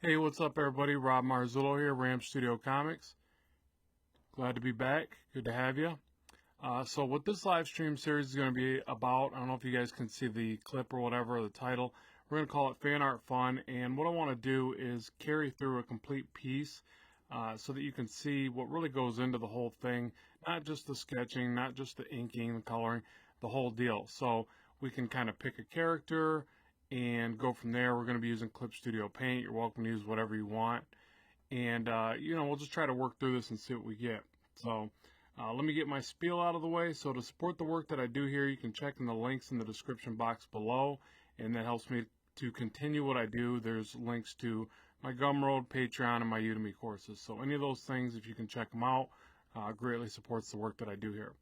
Hey, what's up, everybody? Rob Marzullo here, Ram Studio Comics. Glad to be back. Good to have you. So what this live stream series is going to be about, I don't know if you guys can see the clip or whatever, or the title. We're going to call it Fan Art Fun, and what I want to do is carry through a complete piece so that you can see what really goes into the whole thing, not just the sketching, not just the inking, the coloring, the whole deal. So we can kind of pick a character and go from there. We're going to be using Clip Studio Paint. You're welcome to use whatever you want. And, we'll just try to work through this and see what we get. So let me get my spiel out of the way. So to support the work that I do here, you can check in the links in the description box below, and that helps me to continue what I do. There's links to my Gumroad, Patreon, and my Udemy courses. So any of those things, if you can check them out, greatly supports the work that I do here.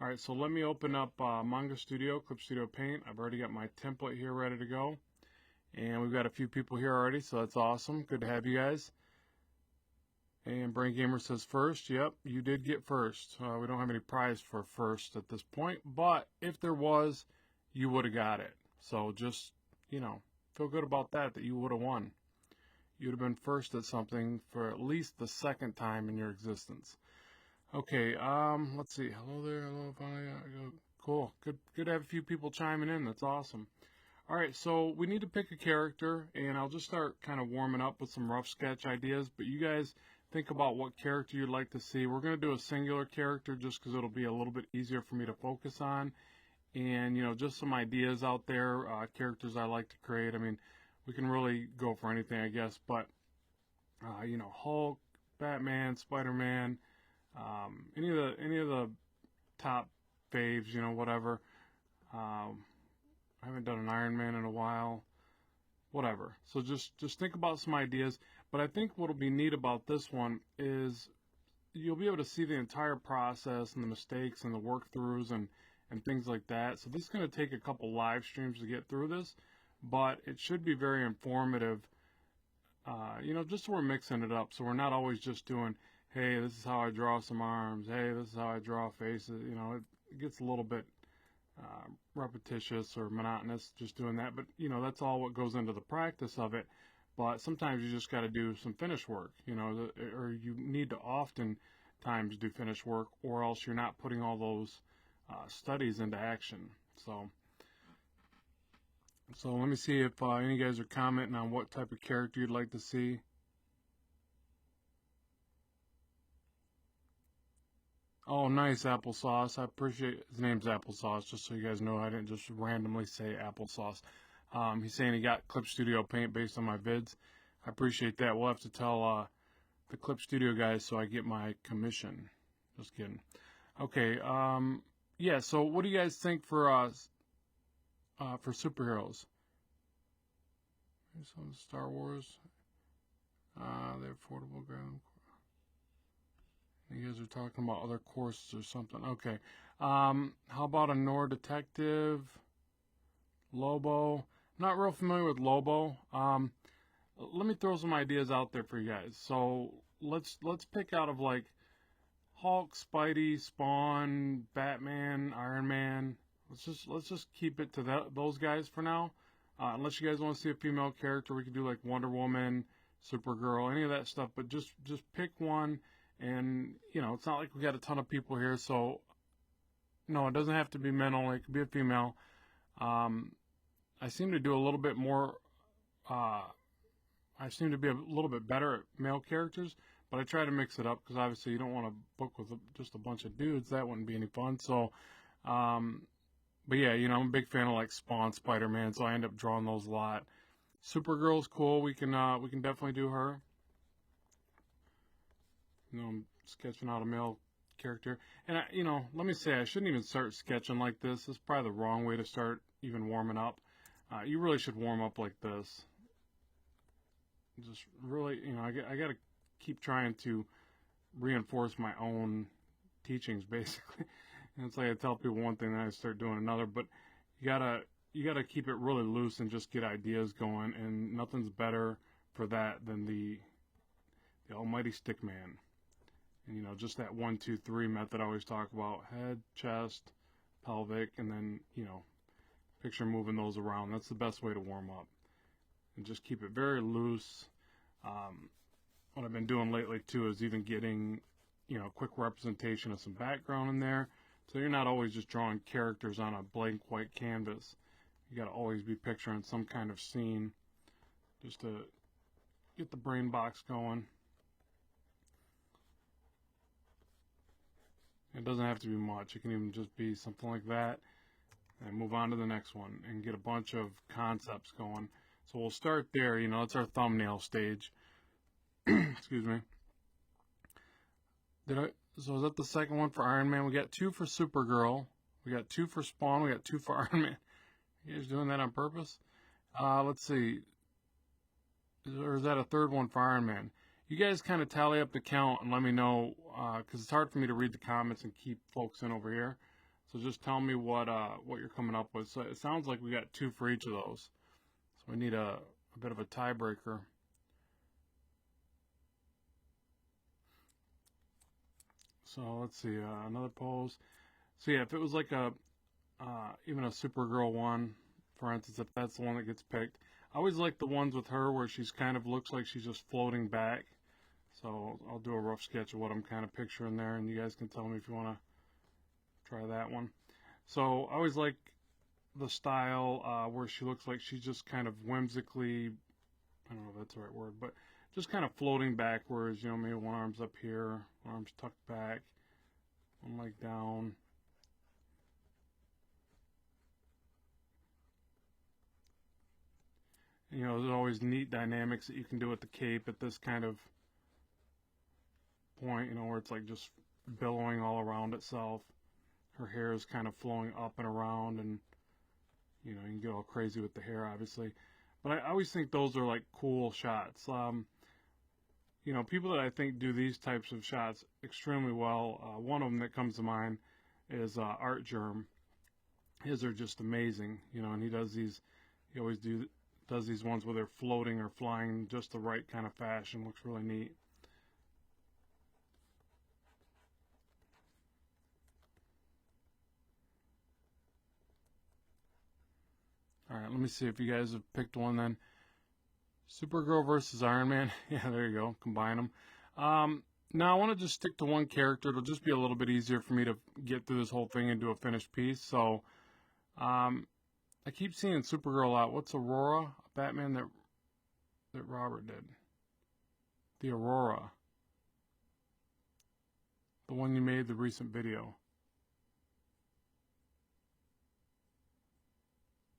All right, so let me open up Manga Studio, Clip Studio Paint. I've already got my template here ready to go. And we've got a few people here already, so that's awesome. Good to have you guys. And Brain Gamer says first. Yep, you did get first. We don't have any prize for first at this point, but if there was, you would have got it. So just, feel good about that you would have won. You would have been first at something for at least the second time in your existence. Okay, let's see. Hello there. Hello, cool. Good to have a few people chiming in. That's awesome. All right, so we need to pick a character, and I'll just start kind of warming up with some rough sketch ideas, but you guys think about what character you'd like to see. We're going to do a singular character just because it'll be a little bit easier for me to focus on, and, just some ideas out there, characters I like to create. I mean, we can really go for anything, I guess, but, Hulk, Batman, Spider-Man, any of the top faves, whatever. I haven't done an Iron Man in a while. Whatever. So just think about some ideas. But I think what'll be neat about this one is you'll be able to see the entire process and the mistakes and the work-throughs and things like that. So this is going to take a couple live streams to get through this, but it should be very informative. Just so we're mixing it up. So we're not always just doing, hey, this is how I draw some arms. Hey, this is how I draw faces. It gets a little bit repetitious or monotonous just doing that. But, that's all what goes into the practice of it. But sometimes you just got to do some finish work, or you need to oftentimes do finish work, or else you're not putting all those studies into action. So let me see if any of you guys are commenting on what type of character you'd like to see. Oh, nice, Applesauce. I appreciate his name's Applesauce, just so you guys know I didn't just randomly say Applesauce. He's saying he got Clip Studio Paint based on my vids. I appreciate that. We'll have to tell the Clip Studio guys so I get my commission. Just kidding. Okay, yeah, so what do you guys think for superheroes? Some Star Wars. They're affordable ground. You guys are talking about other courses or something. Okay. How about a Noir Detective? Lobo. Not real familiar with Lobo. Let me throw some ideas out there for you guys. So let's pick out of like Hulk, Spidey, Spawn, Batman, Iron Man. Let's just keep it to those guys for now. Unless you guys want to see a female character, we could do like Wonder Woman, Supergirl, any of that stuff. But just pick one. And, it's not like we got a ton of people here, so, no, it doesn't have to be men only. It could be a female. I seem to do a little bit more, I seem to be a little bit better at male characters, but I try to mix it up because obviously you don't want to book with just a bunch of dudes. That wouldn't be any fun. So, but yeah, I'm a big fan of like Spawn, Spider-Man, so I end up drawing those a lot. Supergirl's cool. We can definitely do her. I'm sketching out a male character. And, let me say, I shouldn't even start sketching like this. This is probably the wrong way to start even warming up. You really should warm up like this. Just really, I got to keep trying to reinforce my own teachings, basically. And it's like I tell people one thing, then I start doing another. But you gotta keep it really loose and just get ideas going. And nothing's better for that than the almighty stick man. And, just that 1, 2, 3 method I always talk about. Head, chest, pelvic, and then, picture moving those around. That's the best way to warm up. And just keep it very loose. What I've been doing lately too is even getting, quick representation of some background in there. So you're not always just drawing characters on a blank white canvas. You got to always be picturing some kind of scene just to get the brain box going. It doesn't have to be much. It can even just be something like that, and move on to the next one and get a bunch of concepts going. So we'll start there. It's our thumbnail stage. Excuse me. So is that the second one for Iron Man? We got 2 for Supergirl. We got 2 for Spawn. We got 2 for Iron Man. You guys doing that on purpose? Let's see. Or is that a third one for Iron Man? You guys kind of tally up the count and let me know, because it's hard for me to read the comments and keep focusing over here. So just tell me what you're coming up with. So it sounds like we got 2 for each of those. So we need a bit of a tiebreaker. So let's see, another pose. So yeah, if it was like even a Supergirl one, for instance, if that's the one that gets picked, I always like the ones with her where she's kind of looks like she's just floating back. So I'll do a rough sketch of what I'm kind of picturing there, and you guys can tell me if you want to try that one. So I always like the style where she looks like she's just kind of whimsically, I don't know if that's the right word, but just kind of floating backwards, maybe one arm's up here, one arm's tucked back, one leg down. There's always neat dynamics that you can do with the cape at this kind of point, where it's like just billowing all around itself. Her hair is kind of flowing up and around, and you can get all crazy with the hair, obviously. But I always think those are like cool shots. People that I think do these types of shots extremely well, one of them that comes to mind is Art Germ. His are just amazing, and he always does these ones where they're floating or flying just the right kind of fashion. Looks really neat. All right, let me see if you guys have picked one then. Supergirl versus Iron Man. Yeah, there you go. Combine them. Now I want to just stick to one character. It'll just be a little bit easier for me to get through this whole thing and do a finished piece. So I keep seeing Supergirl a lot. What's Aurora? A Batman that Robert did. The Aurora. The one you made the recent video.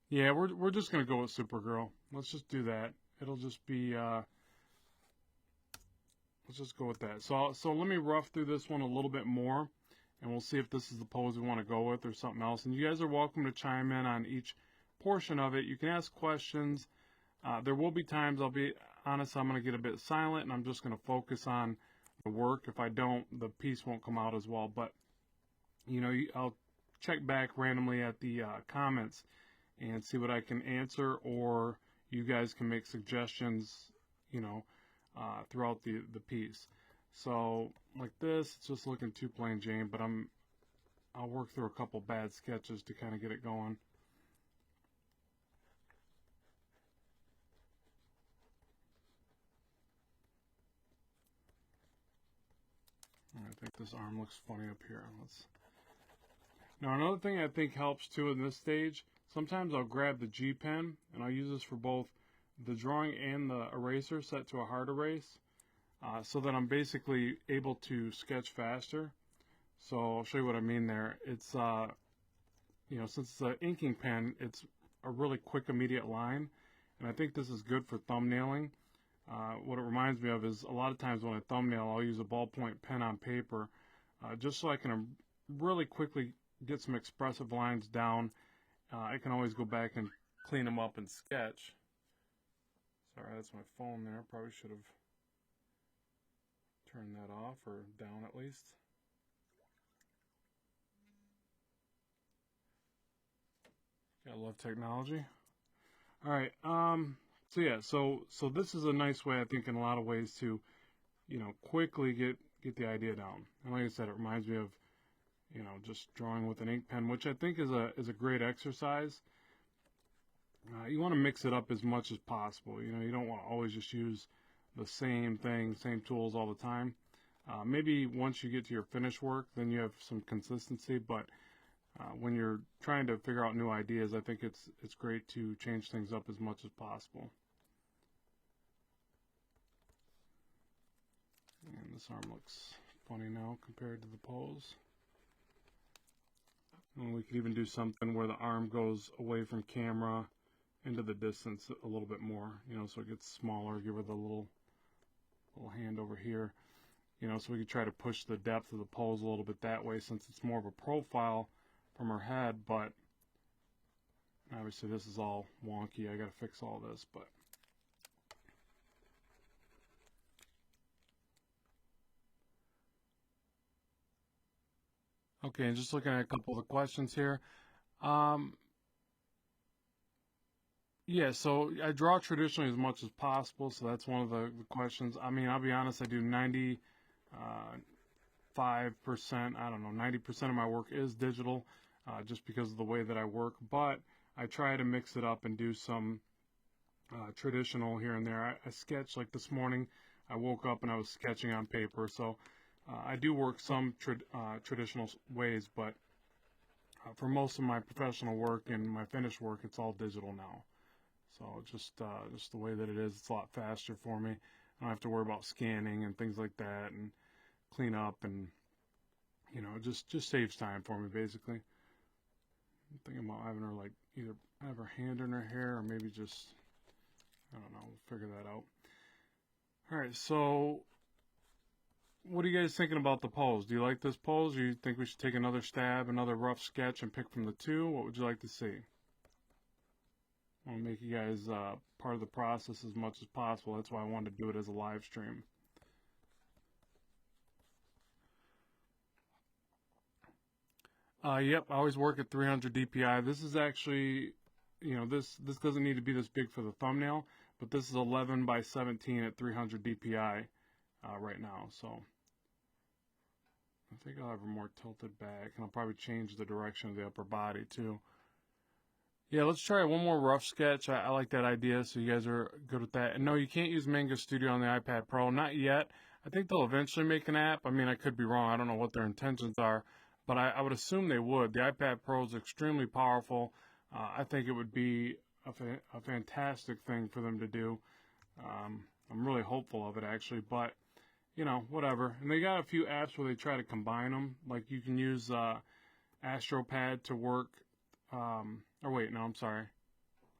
Yeah, we're just gonna go with Supergirl. Let's just do that. It'll just be let's just go with that. So let me rough through this one a little bit more, and we'll see if this is the pose we want to go with or something else. And you guys are welcome to chime in on each portion of it. You can ask questions. There will be times I'll be honest, I'm going to get a bit silent, and I'm just going to focus on the work. If I don't, the piece won't come out as well. But I'll check back randomly at the comments and see what I can answer, or you guys can make suggestions, throughout the piece. So like this, it's just looking too plain Jane, but I'll work through a couple bad sketches to kind of get it going. I think this arm looks funny up here. Now another thing I think helps too in this stage, sometimes I'll grab the G pen and I'll use this for both the drawing and the eraser set to a hard erase, so that I'm basically able to sketch faster. So I'll show you what I mean there. It's since it's an inking pen, it's a really quick immediate line, and I think this is good for thumbnailing. What it reminds me of is a lot of times when I thumbnail, I'll use a ballpoint pen on paper, just so I can really quickly get some expressive lines down. I can always go back and clean them up and sketch. Sorry, that's my phone there. Probably should have turned that off, or down at least. Gotta love technology. All right. So yeah. So this is a nice way, I think, in a lot of ways to, quickly get the idea down. And like I said, it reminds me of, just drawing with an ink pen, which I think is a great exercise. You want to mix it up as much as possible. You don't want to always just use the same thing, same tools all the time. Maybe once you get to your finished work, then you have some consistency, but when you're trying to figure out new ideas, I think it's great to change things up as much as possible. And this arm looks funny now compared to the pose. And we could even do something where the arm goes away from camera into the distance a little bit more, you know, so it gets smaller. Give her the little hand over here, you know, so we could try to push the depth of the pose a little bit that way, since it's more of a profile from her head. But obviously this is all wonky. I got to fix all this, but okay, and just looking at a couple of the questions here. Yeah, so I draw traditionally as much as possible, so that's one of the questions. I mean, I'll be honest, I do 95%, I don't know, 90% of my work is digital, just because of the way that I work, but I try to mix it up and do some traditional here and there. I sketch, like this morning, I woke up and I was sketching on paper, so I do work some traditional ways, but for most of my professional work and my finished work, it's all digital now. So just the way that it is, it's a lot faster for me. I don't have to worry about scanning and things like that, and clean up, and you know, just saves time for me basically. I'm thinking about having her like either have her hand in her hair or maybe just, I don't know, we'll figure that out. All right, so what are you guys thinking about the pose? Do you like this pose, or you think we should take another stab, another rough sketch, and pick from the two? What would you like to see? I want to make you guys part of the process as much as possible. That's why I wanted to do it as a live stream. Yep, I always work at 300 DPI. This is actually, you know, this doesn't need to be this big for the thumbnail, but this is 11 by 17 at 300 DPI right now. So I think I'll have her more tilted back, and I'll probably change the direction of the upper body too. Yeah, let's try one more rough sketch. I like that idea, so you guys are good with that. And no, you can't use Mango Studio on the iPad Pro. Not yet. I think they'll eventually make an app. I mean, I could be wrong. I don't know what their intentions are, but I would assume they would. The iPad Pro is extremely powerful. I think it would be a fantastic thing for them to do. I'm really hopeful of it, actually, but, you know, whatever. And they got a few apps where they try to combine them. Like, you can use AstroPad to work... or wait, no, I'm sorry.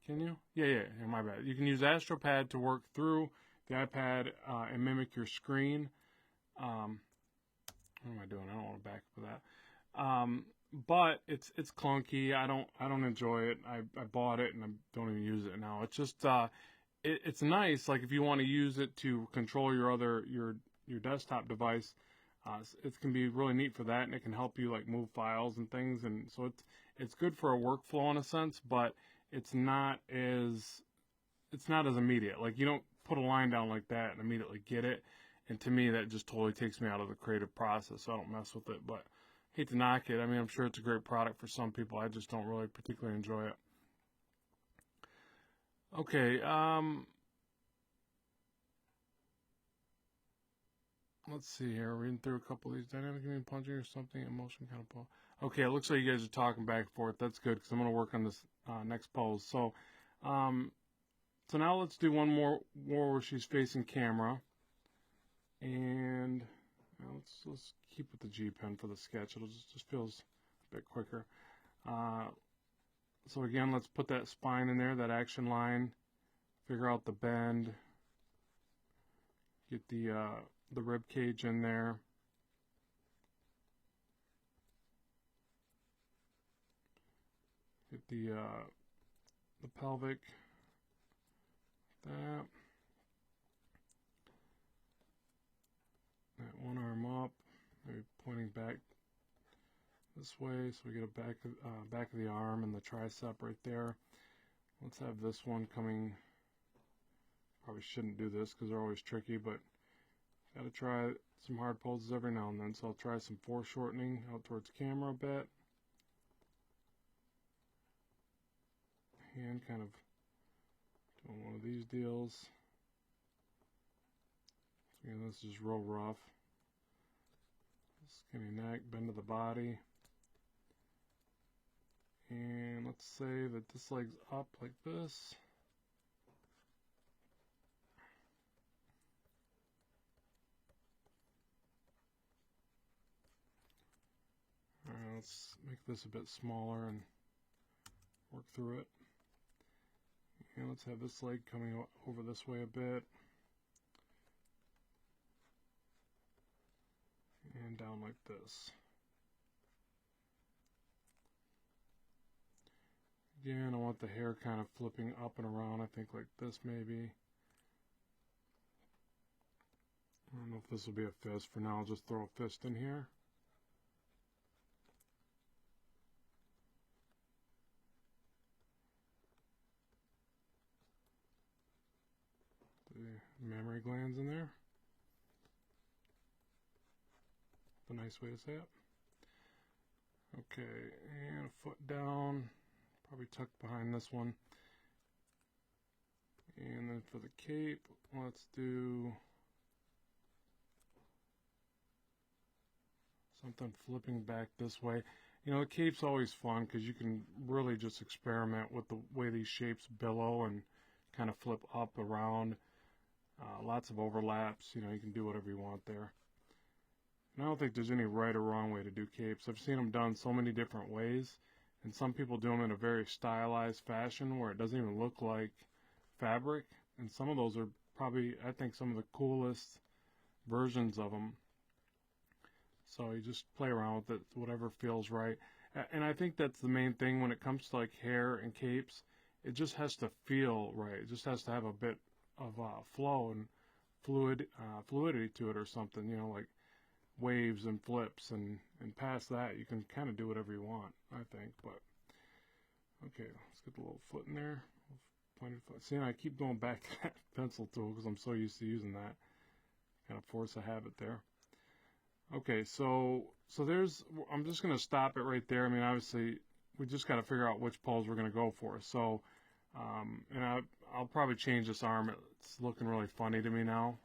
Can you? Yeah, my bad. You can use AstroPad to work through the iPad and mimic your screen. What am I doing? I don't want to back up with that. But it's clunky. I don't enjoy it. I bought it and I don't even use it now. It's just it's nice. Like if you want to use it to control your desktop device, it can be really neat for that, and it can help you like move files and things. And so it's good for a workflow in a sense, but it's not as immediate. Like you don't put a line down like that and immediately get it. And to me, that just totally takes me out of the creative process. So I don't mess with it, but I hate to knock it. I mean, I'm sure it's a great product for some people. I just don't really particularly enjoy it. Okay, let's see here. Reading through a couple of these. Dynamic immune punching or something. Emotion kind of pull. Okay, it looks like you guys are talking back and forth. That's good because I'm going to work on this next pose. So, so now let's do one more where she's facing camera. And let's keep with the G pen for the sketch. It'll just feels a bit quicker. So again, let's put that spine in there, that action line. Figure out the bend. Get the rib cage in there. Get the pelvic. That one arm up, maybe pointing back this way, so we get a back of the arm and the tricep right there. Let's have this one coming. Probably shouldn't do this because they're always tricky, but gotta try some hard poses every now and then. So I'll try some foreshortening out towards camera a bit. Hand kind of doing one of these deals. And this is real rough. Skinny neck, bend of the body. And let's say that this leg's up like this. Alright, let's make this a bit smaller and work through it. And let's have this leg coming over this way a bit. And down like this. Again, I want the hair kind of flipping up and around, I think like this maybe. I don't know if this will be a fist. For now, I'll just throw a fist in here. The mammary glands in there. A nice way to say it. Okay, and a foot down, probably tucked behind this one. And then for the cape, let's do something flipping back this way. You know, the cape's always fun because you can really just experiment with the way these shapes billow and kind of flip up, around. Lots of overlaps, you know, you can do whatever you want there. And I don't think there's any right or wrong way to do capes. I've seen them done so many different ways, and some people do them in a very stylized fashion where it doesn't even look like fabric, and some of those are probably, I think, some of the coolest versions of them. So you just play around with it, whatever feels right. And I think that's the main thing when it comes to like hair and capes. It just has to feel right. It just has to have a bit of flow and fluidity to it or something, you know, like waves and flips, and past that you can kind of do whatever you want, I think. But okay, let's get the little foot in there. Pointed foot. See, I keep going back to that pencil tool because I'm so used to using that. Kind of force a habit there. Okay, so there's, I'm just going to stop it right there. I mean, obviously, we just got to figure out which pose we're going to go for. So, and I'll probably change this arm. It's looking really funny to me now,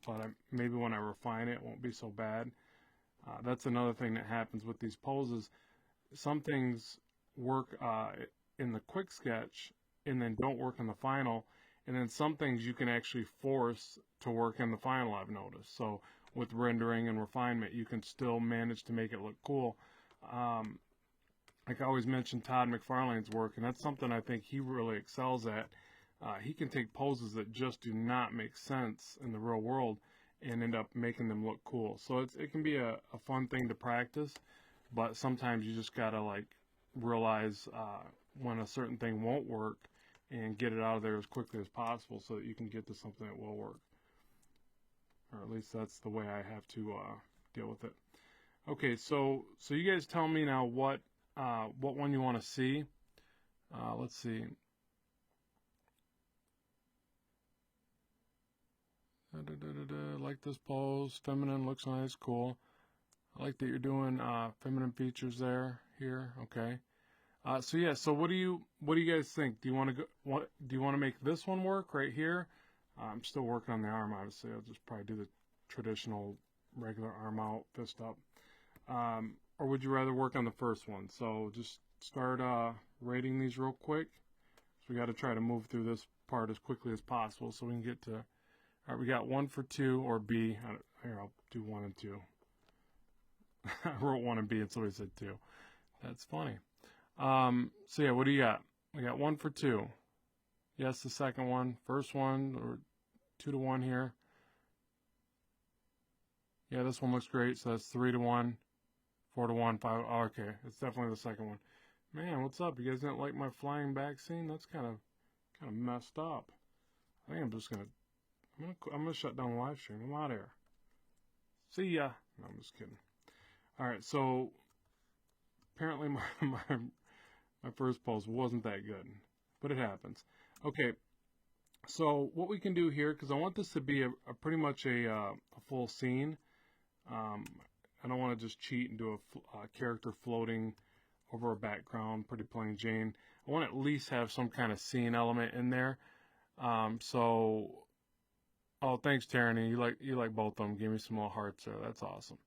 but maybe when I refine it, it won't be so bad. That's another thing that happens with these poses. Some things work in the quick sketch and then don't work in the final, and then some things you can actually force to work in the final, I've noticed. So with rendering and refinement, you can still manage to make it look cool. Like I always mention Todd McFarlane's work, and that's something I think he really excels at. He can take poses that just do not make sense in the real world and end up making them look cool. So it can be a fun thing to practice, but sometimes you just gotta like realize when a certain thing won't work and get it out of there as quickly as possible so that you can get to something that will work. Or at least that's the way I have to deal with it. Okay, so you guys tell me now what one you want to see. Let's see. Like this pose, feminine, looks nice, cool. I like that you're doing feminine features here. Okay. So yeah, so what do you guys think? Do you want to do you want to make this one work right here? I'm still working on the arm, obviously. I'll just probably do the traditional regular arm out, fist up. Or would you rather work on the first one? So just start rating these real quick. So we got to try to move through this part as quickly as possible so we can get to, all right, we got 1 for 2 or B. Here, I'll do 1 and 2. I wrote 1 and B and somebody said 2. That's funny. So yeah, what do you got? We got 1 for 2. Yes, the second one. First one, or 2 to 1 here. Yeah, this one looks great. So that's 3 to 1, 4 to 1, 5. Oh, okay, it's definitely the second one. Man, what's up? You guys didn't like my flying back scene? That's kind of messed up. I think I'm just I'm gonna shut down the live stream. I'm out of here. See ya. No, I'm just kidding. All right, so apparently my first pose wasn't that good, but it happens. Okay, so what we can do here, because I want this to be a pretty much a full scene. I don't want to just cheat and do a character floating over a background, pretty plain Jane. I want to at least have some kind of scene element in there. So Oh, thanks, Tyranny. You like both of them. Give me some more hearts there. That's awesome.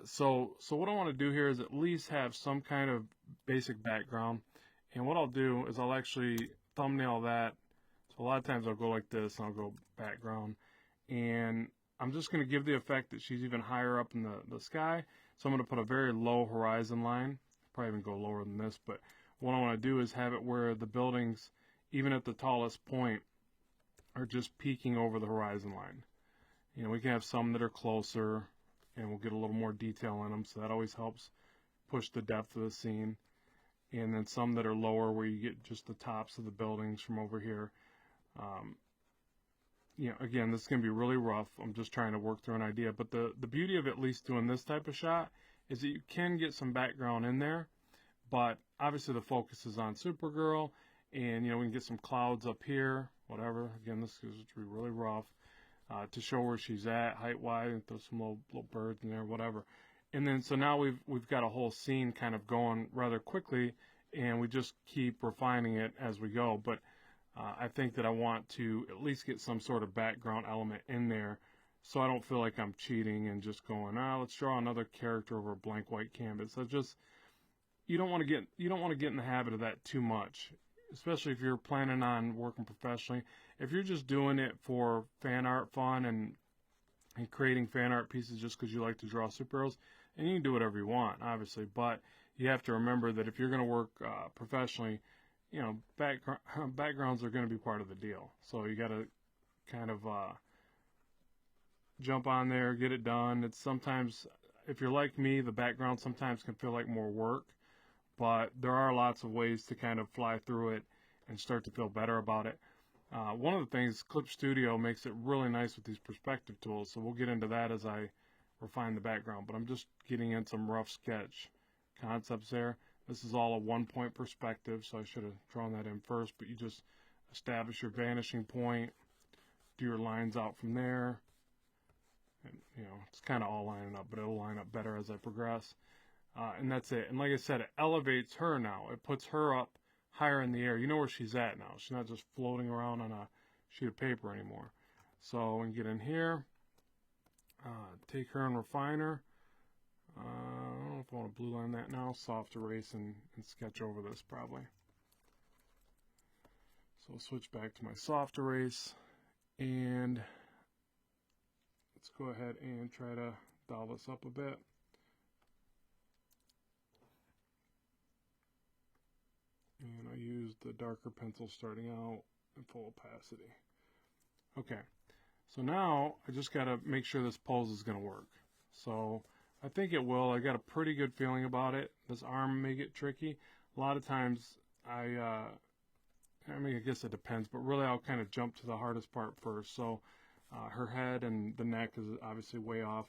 So what I want to do here is at least have some kind of basic background. And what I'll do is I'll actually thumbnail that. So a lot of times I'll go like this and I'll go background. And I'm just going to give the effect that she's even higher up in the sky. So I'm going to put a very low horizon line. Probably even go lower than this. But what I want to do is have it where the buildings, even at the tallest point, are just peeking over the horizon line. You know, we can have some that are closer, and we'll get a little more detail in them, so that always helps push the depth of the scene. And then some that are lower, where you get just the tops of the buildings from over here. You know, again, this is going to be really rough. I'm just trying to work through an idea. But the beauty of at least doing this type of shot is that you can get some background in there. But obviously the focus is on Supergirl. And, you know, we can get some clouds up here, whatever. Again, this is to be really rough. To show where she's at height-wise, and throw some little birds in there, whatever. And then so now we've got a whole scene kind of going rather quickly, and we just keep refining it as we go. But I think that I want to at least get some sort of background element in there, so I don't feel like I'm cheating and just going, let's draw another character over a blank white canvas. So just you don't want to get in the habit of that too much, especially if you're planning on working professionally. If you're just doing it for fan art fun and creating fan art pieces just because you like to draw superheroes, and you can do whatever you want, obviously, but you have to remember that if you're going to work professionally, you know, backgrounds are going to be part of the deal. So you got to kind of jump on there, get it done. It's sometimes, if you're like me, the background sometimes can feel like more work, but there are lots of ways to kind of fly through it and start to feel better about it. One of the things, Clip Studio makes it really nice with these perspective tools, so we'll get into that as I refine the background, but I'm just getting in some rough sketch concepts there. This is all a one-point perspective, so I should have drawn that in first, but you just establish your vanishing point, do your lines out from there, and, you know, it's kind of all lining up, but it'll line up better as I progress. And that's it. And like I said, it elevates her now. It puts her up higher in the air. You know where she's at now. She's not just floating around on a sheet of paper anymore. So we can get in here, take her and refine her. I don't know if I want to blue line that now. Soft erase and sketch over this probably. So I'll switch back to my soft erase, and let's go ahead and try to dial this up a bit. And I used the darker pencil starting out and full opacity. Okay, so now I just got to make sure this pose is going to work. So I think it will. I got a pretty good feeling about it. This arm may get tricky. A lot of times I mean, I guess it depends, but really I'll kind of jump to the hardest part first. So her head and the neck is obviously way off,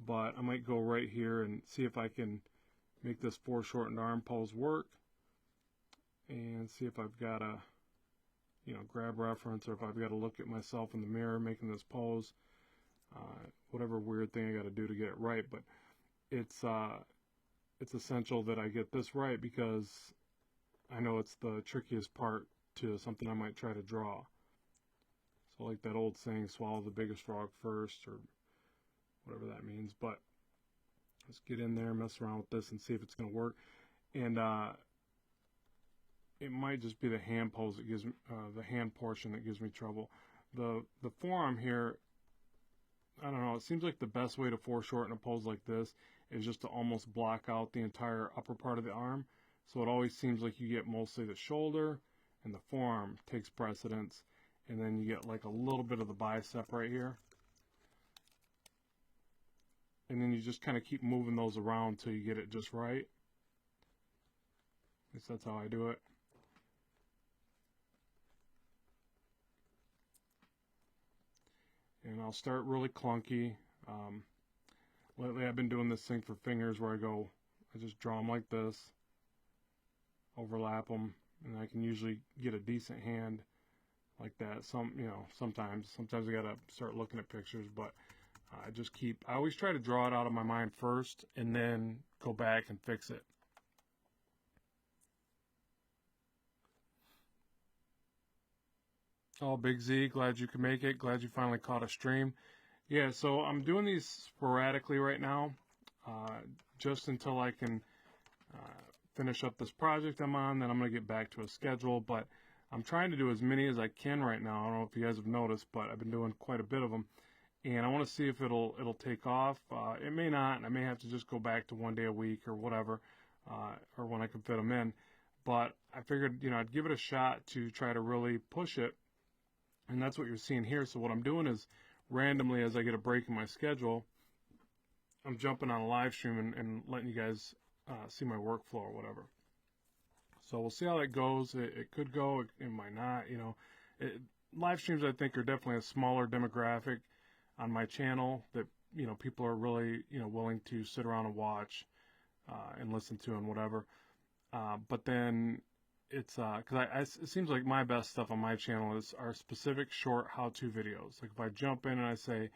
but I might go right here and see if I can make this foreshortened arm pose work. And see if I've got to, you know, grab reference, or if I've got to look at myself in the mirror making this pose. Whatever weird thing I got to do to get it right, but it's essential that I get this right, because I know it's the trickiest part to something I might try to draw. So like that old saying, swallow the biggest frog first, or whatever that means. But let's get in there, mess around with this, and see if it's going to work. And it might just be the hand pose that gives me, the hand portion that gives me trouble. The forearm here, I don't know, it seems like the best way to foreshorten a pose like this is just to almost block out the entire upper part of the arm. So it always seems like you get mostly the shoulder, and the forearm takes precedence, and then you get like a little bit of the bicep right here. And then you just kind of keep moving those around until you get it just right. At least that's how I do it. And I'll start really clunky. Lately I've been doing this thing for fingers where I just draw them like this, overlap them, and I can usually get a decent hand like that. Sometimes I gotta start looking at pictures, but I always try to draw it out of my mind first and then go back and fix it. Oh, Big Z, glad you could make it. Glad you finally caught a stream. Yeah, so I'm doing these sporadically right now, uh, just until I can finish up this project I'm on. Then I'm going to get back to a schedule. But I'm trying to do as many as I can right now. I don't know if you guys have noticed, but I've been doing quite a bit of them, and I want to see if it'll take off. It may not. I may have to just go back to 1 day a week or whatever, or when I can fit them in. But I figured, I'd give it a shot to try to really push it, and that's what you're seeing here. So what I'm doing is randomly, as I get a break in my schedule, I'm jumping on a live stream and letting you guys see my workflow or whatever. So we'll see how that goes. It could go, it might not. Live streams, I think, are definitely a smaller demographic on my channel that people are really willing to sit around and watch and listen to and whatever. But then it's because it seems like my best stuff on my channel are specific short how-to videos. Like if I jump in and I say,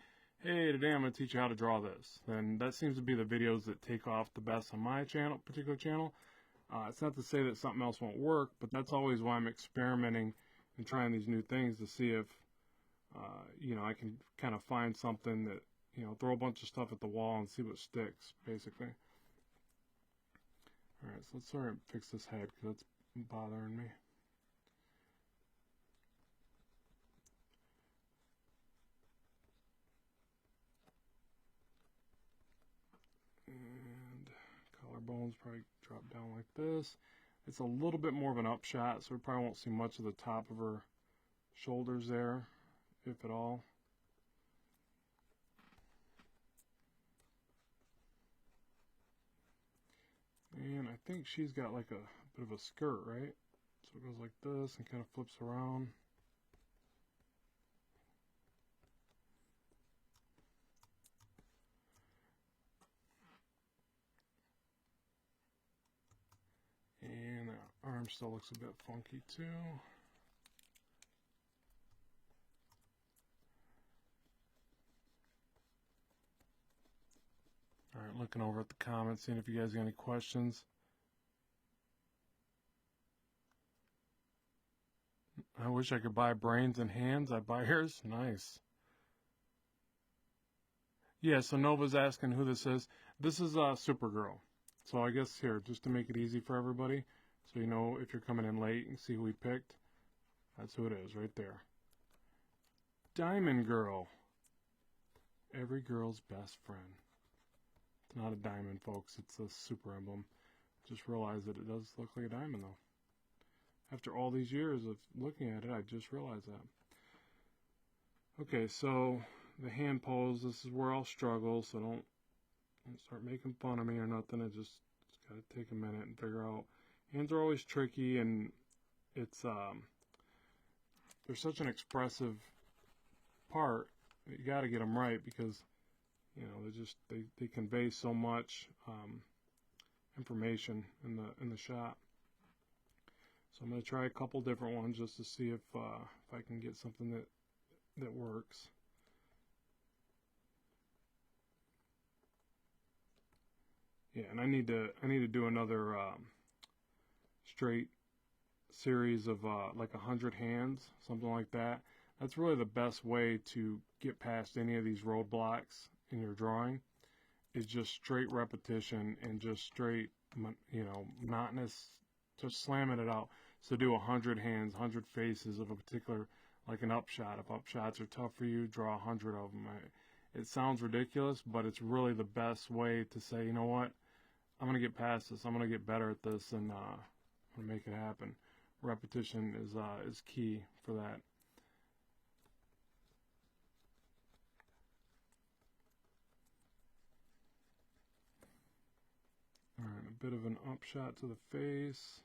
hey, today I'm going to teach you how to draw this, then that seems to be the videos that take off the best on my particular channel. It's not to say that something else won't work, but that's always why I'm experimenting and trying these new things to see if I can kind of find something that, throw a bunch of stuff at the wall and see what sticks, basically. All right, so let's sort of fix this head because it's bothering me. And collarbones probably drop down like this. It's a little bit more of an upshot, so we probably won't see much of the top of her shoulders there, if at all. And I think she's got like a bit of a skirt, right? So it goes like this and kind of flips around. And the arm still looks a bit funky too. All right, looking over at the comments, seeing if you guys got any questions. I wish I could buy brains and hands. I buy hers. Nice. Yeah, so Nova's asking who this is. This is Supergirl. So I guess here, just to make it easy for everybody, so you know if you're coming in late and see who we picked, that's who it is right there. Diamond Girl. Every girl's best friend. It's not a diamond, folks. It's a super emblem. Just realized that it does look like a diamond, though. After all these years of looking at it, I just realized that. Okay, so the hand pose, this is where I'll struggle, so don't start making fun of me or nothing. It's got to take a minute and figure out. Hands are always tricky, and it's they're such an expressive part that you got to get them right because they convey so much information in the shot. So I'm going to try a couple different ones just to see if I can get something that works. Yeah, and I need to do another straight series of like 100 hands, something like that. That's really the best way to get past any of these roadblocks in your drawing, is just straight repetition and just straight, monotonous, just slamming it out. So do 100 hands, 100 faces of a particular, like an upshot. If upshots are tough for you, draw 100 of them. It sounds ridiculous, but it's really the best way to say, you know what, I'm going to get past this. I'm going to get better at this, and I'm going to make it happen. Repetition is key for that. All right, a bit of an upshot to the face.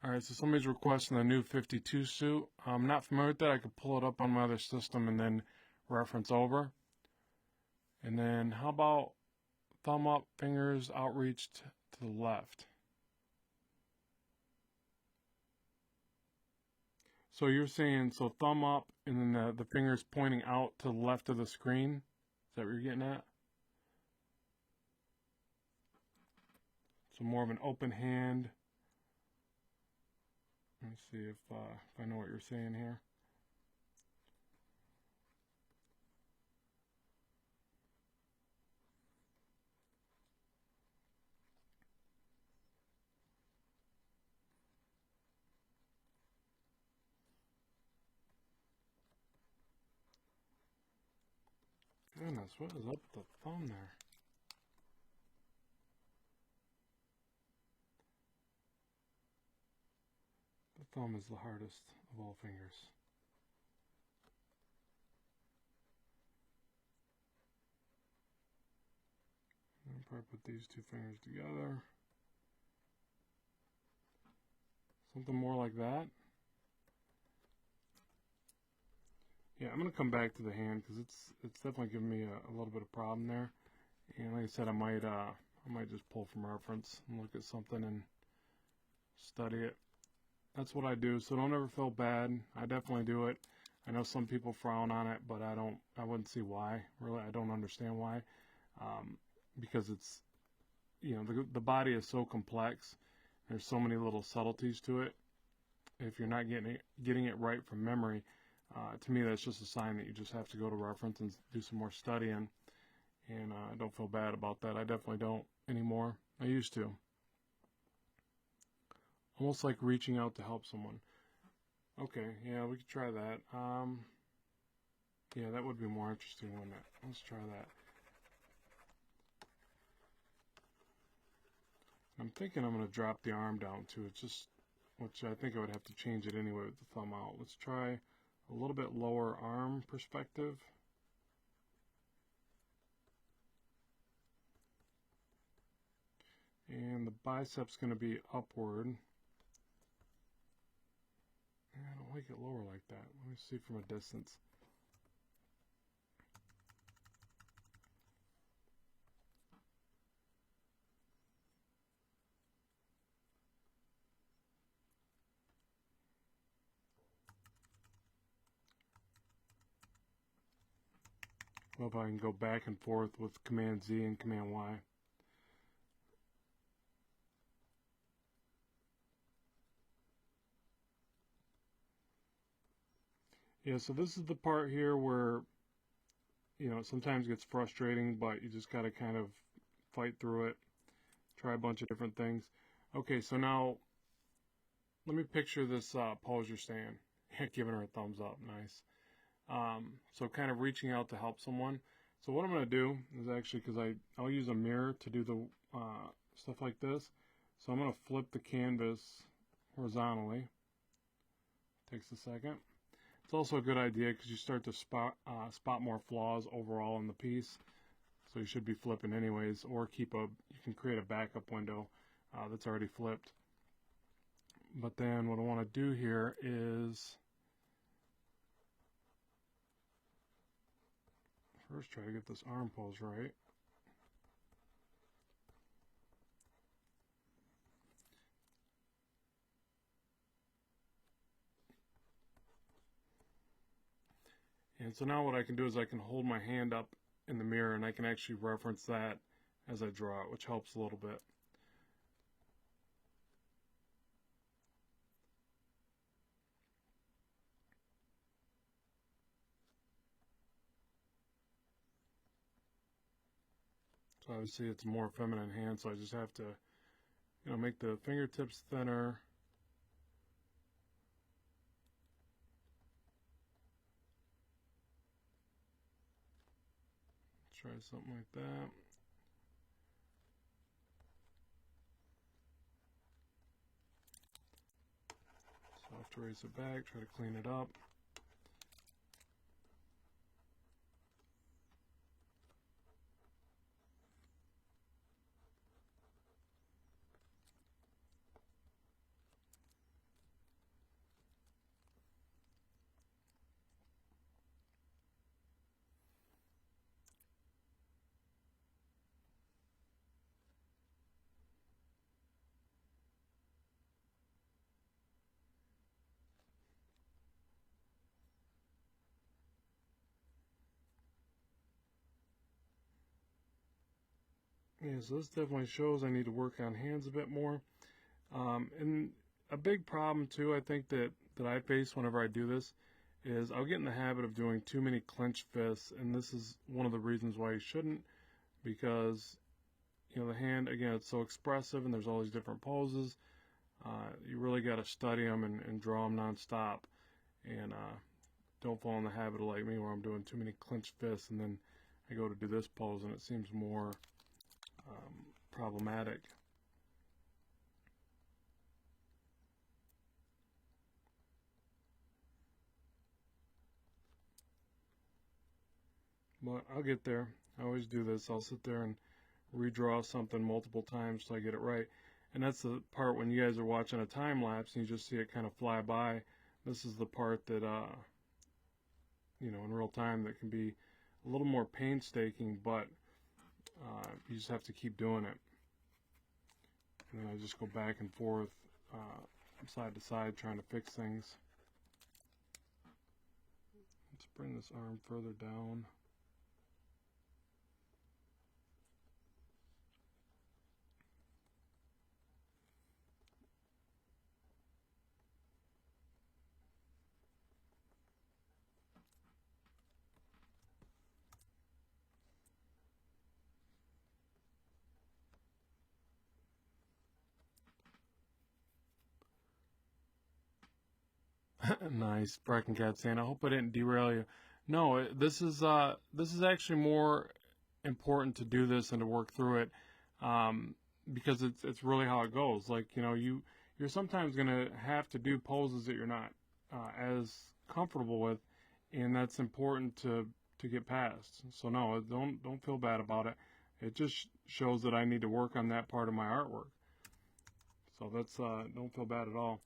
All right, so somebody's requesting the new 52 suit. I'm not familiar with that. I could pull it up on my other system and then reference over. And then how about thumb up, fingers outreached to the left? So you're saying, so thumb up and then the fingers pointing out to the left of the screen? Is that what you're getting at? So more of an open hand. Let's see if I know what you're saying here. Goodness, what is up with the thumb there? The thumb is the hardest of all fingers. And probably put these two fingers together. Something more like that. Yeah, I'm going to come back to the hand because it's definitely giving me a little bit of problem there. And like I said, I might just pull from reference and look at something and study it. That's what I do, so don't ever feel bad. I definitely do it. I know some people frown on it, but I wouldn't see why. Really, I don't understand why. Because it's, you know, the body is so complex. There's so many little subtleties to it. If you're not getting it right from memory, to me that's just a sign that you just have to go to reference and do some more studying. And I don't feel bad about that. I definitely don't anymore. I used to. Almost like reaching out to help someone. Okay, yeah, we could try that. Yeah, that would be more interesting, wouldn't it? Let's try that. I'm thinking I'm going to drop the arm down too. It's just, which I think I would have to change it anyway with the thumb out. Let's try a little bit lower arm perspective. And the bicep's going to be upward. I don't like it lower like that. Let me see from a distance. Well, if I can go back and forth with Command Z and Command Y. Yeah, so this is the part here where, you know, it sometimes gets frustrating, but you just got to kind of fight through it. Try a bunch of different things. Okay, so now let me picture this pose you're staying. Giving her a thumbs up, nice. So kind of reaching out to help someone. So what I'm going to do is actually, because I'll use a mirror to do the stuff like this. So I'm going to flip the canvas horizontally. Takes a second. It's also a good idea because you start to spot more flaws overall in the piece. So you should be flipping anyways, or you can create a backup window that's already flipped. But then what I want to do here is first try to get this arm pose right. And so now what I can do is I can hold my hand up in the mirror and I can actually reference that as I draw it, which helps a little bit. So obviously it's a more feminine hand, so I just have to, you know, make the fingertips thinner. Try something like that. So I have to raise it back, try to clean it up. Yeah, so this definitely shows I need to work on hands a bit more. And a big problem too, I think that I face whenever I do this is I'll get in the habit of doing too many clenched fists, and this is one of the reasons why you shouldn't, because the hand, again, it's so expressive and there's all these different poses. You really got to study them and draw them nonstop, and don't fall in the habit of like me where I'm doing too many clenched fists and then I go to do this pose and it seems more problematic. But I'll get there. I always do this. I'll sit there and redraw something multiple times till I get it right. And that's the part when you guys are watching a time lapse and you just see it kind of fly by. This is the part that, in real time that can be a little more painstaking, but you just have to keep doing it. And then I just go back and forth, side to side, trying to fix things. Let's bring this arm further down. Nice, Bracken Cat saying, I hope I didn't derail you. No, this is actually more important to do this and to work through it, because it's really how it goes. Like you're sometimes gonna have to do poses that you're not as comfortable with, and that's important to get past. So no, don't feel bad about it. It just shows that I need to work on that part of my artwork. So that's don't feel bad at all.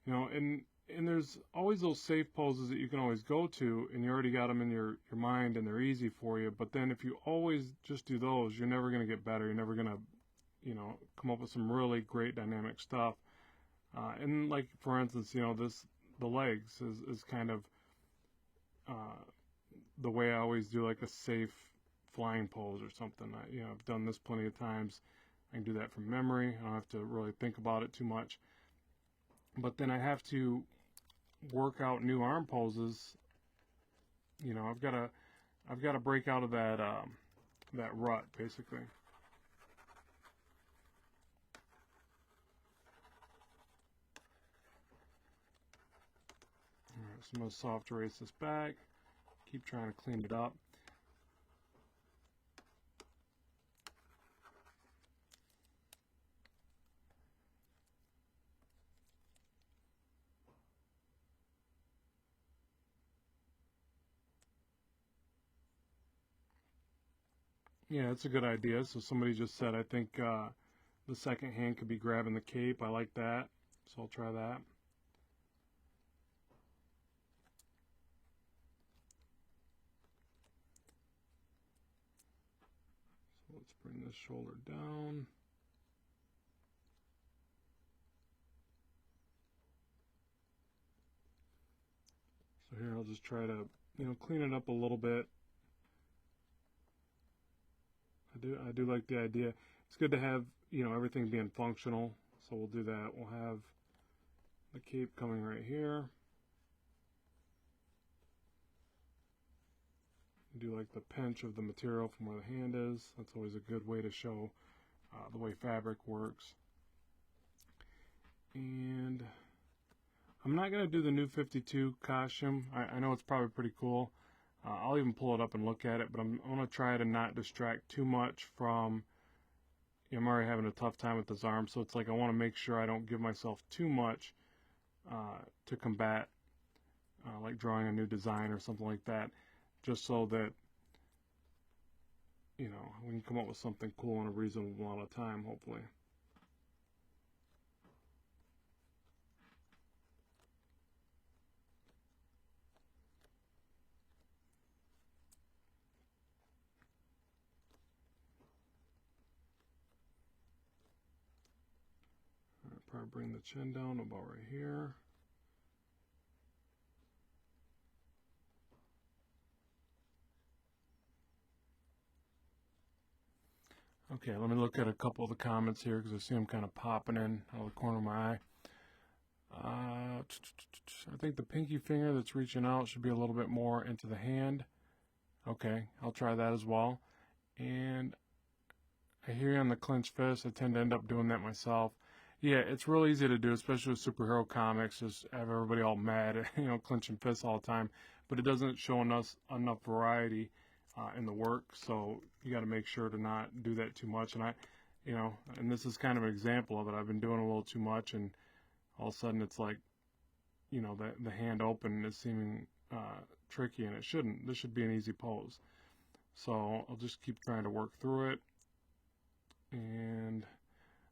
And there's always those safe poses that you can always go to, and you already got them in your mind, and they're easy for you. But then if you always just do those, you're never going to get better. You're never going to, come up with some really great dynamic stuff. And like, for instance, the legs is kind of the way I always do like a safe flying pose or something. I've done this plenty of times. I can do that from memory. I don't have to really think about it too much. But then I have to work out new arm poses. I've got to break out of that rut basically. All right, so I'm going to soft erase this back. Keep trying to clean it up. Yeah, it's a good idea. So somebody just said, I think the second hand could be grabbing the cape. I like that. So I'll try that. So let's bring this shoulder down. So here I'll just try to, clean it up a little bit. I do like the idea. It's good to have, everything being functional. So we'll do that. We'll have the cape coming right here. Do like the pinch of the material from where the hand is. That's always a good way to show the way fabric works. And I'm not going to do the new 52 costume. I know it's probably pretty cool. I'll even pull it up and look at it, but I'm going to try to not distract too much from, I'm already having a tough time with this arm, so it's like I want to make sure I don't give myself too much to combat, like drawing a new design or something like that, just so that, we can come up with something cool in a reasonable amount of time, hopefully. Probably bring the chin down about right here. Okay, let me look at a couple of the comments here because I see them kind of popping in out of the corner of my eye. I think the pinky finger that's reaching out should be a little bit more into the hand. Okay, I'll try that as well. And I hear you on the clenched fist. I tend to end up doing that myself. Yeah, it's real easy to do, especially with superhero comics. Just have everybody all mad, clenching fists all the time. But it doesn't show us enough variety in the work. So you got to make sure to not do that too much. And and this is kind of an example of it. I've been doing a little too much, and all of a sudden it's like, the hand open is seeming tricky, and it shouldn't. This should be an easy pose. So I'll just keep trying to work through it. And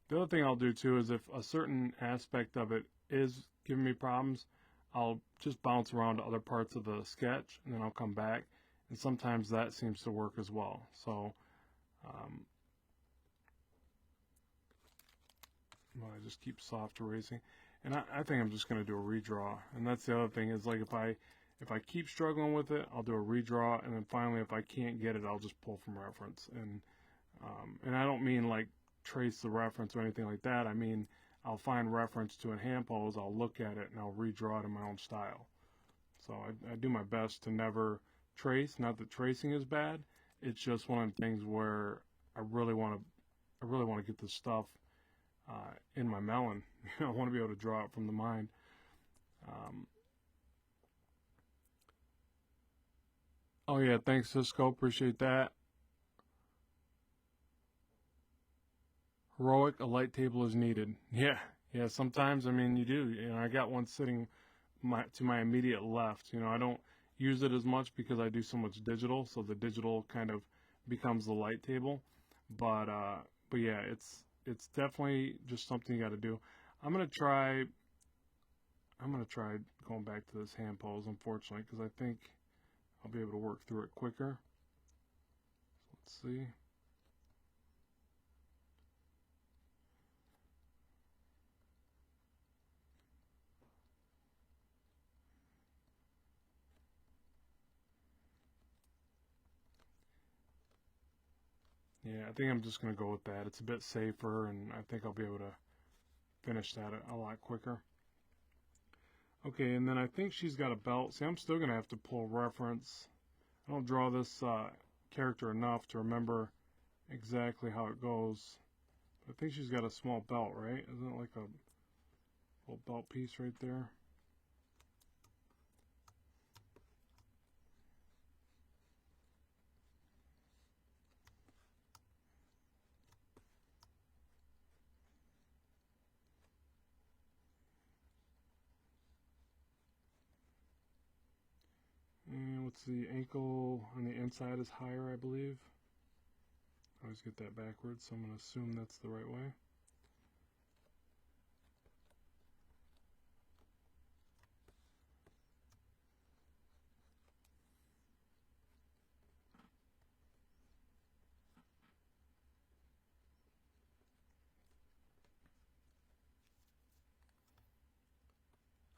the other thing I'll do too is if a certain aspect of it is giving me problems, I'll just bounce around to other parts of the sketch, and then I'll come back. And sometimes that seems to work as well. So I just keep soft erasing. And I think I'm just going to do a redraw. And that's the other thing is, like, if I keep struggling with it, I'll do a redraw, and then finally if I can't get it, I'll just pull from reference. And I don't mean like trace the reference or anything like that. I mean, I'll find reference to a hand pose, I'll look at it, and I'll redraw it in my own style. So I do my best to never trace. Not that tracing is bad. It's just one of the things where I really want to get this stuff in my melon. I want to be able to draw it from the mind. Oh yeah, thanks Cisco, appreciate that. Heroic, a light table is needed. Yeah, sometimes, I mean, you do. I got one sitting to my immediate left. I don't use it as much because I do so much digital, so the digital kind of becomes the light table. But yeah, it's definitely just something you got to do. I'm gonna try going back to this hand pose, unfortunately, because I think I'll be able to work through it quicker. Let's see. Yeah, I think I'm just going to go with that. It's a bit safer, and I think I'll be able to finish that a lot quicker. Okay, and then I think she's got a belt. See, I'm still going to have to pull reference. I don't draw this character enough to remember exactly how it goes. I think she's got a small belt, right? Isn't it like a little belt piece right there? And what's the ankle on the inside is higher, I believe. I always get that backwards, so I'm going to assume that's the right way.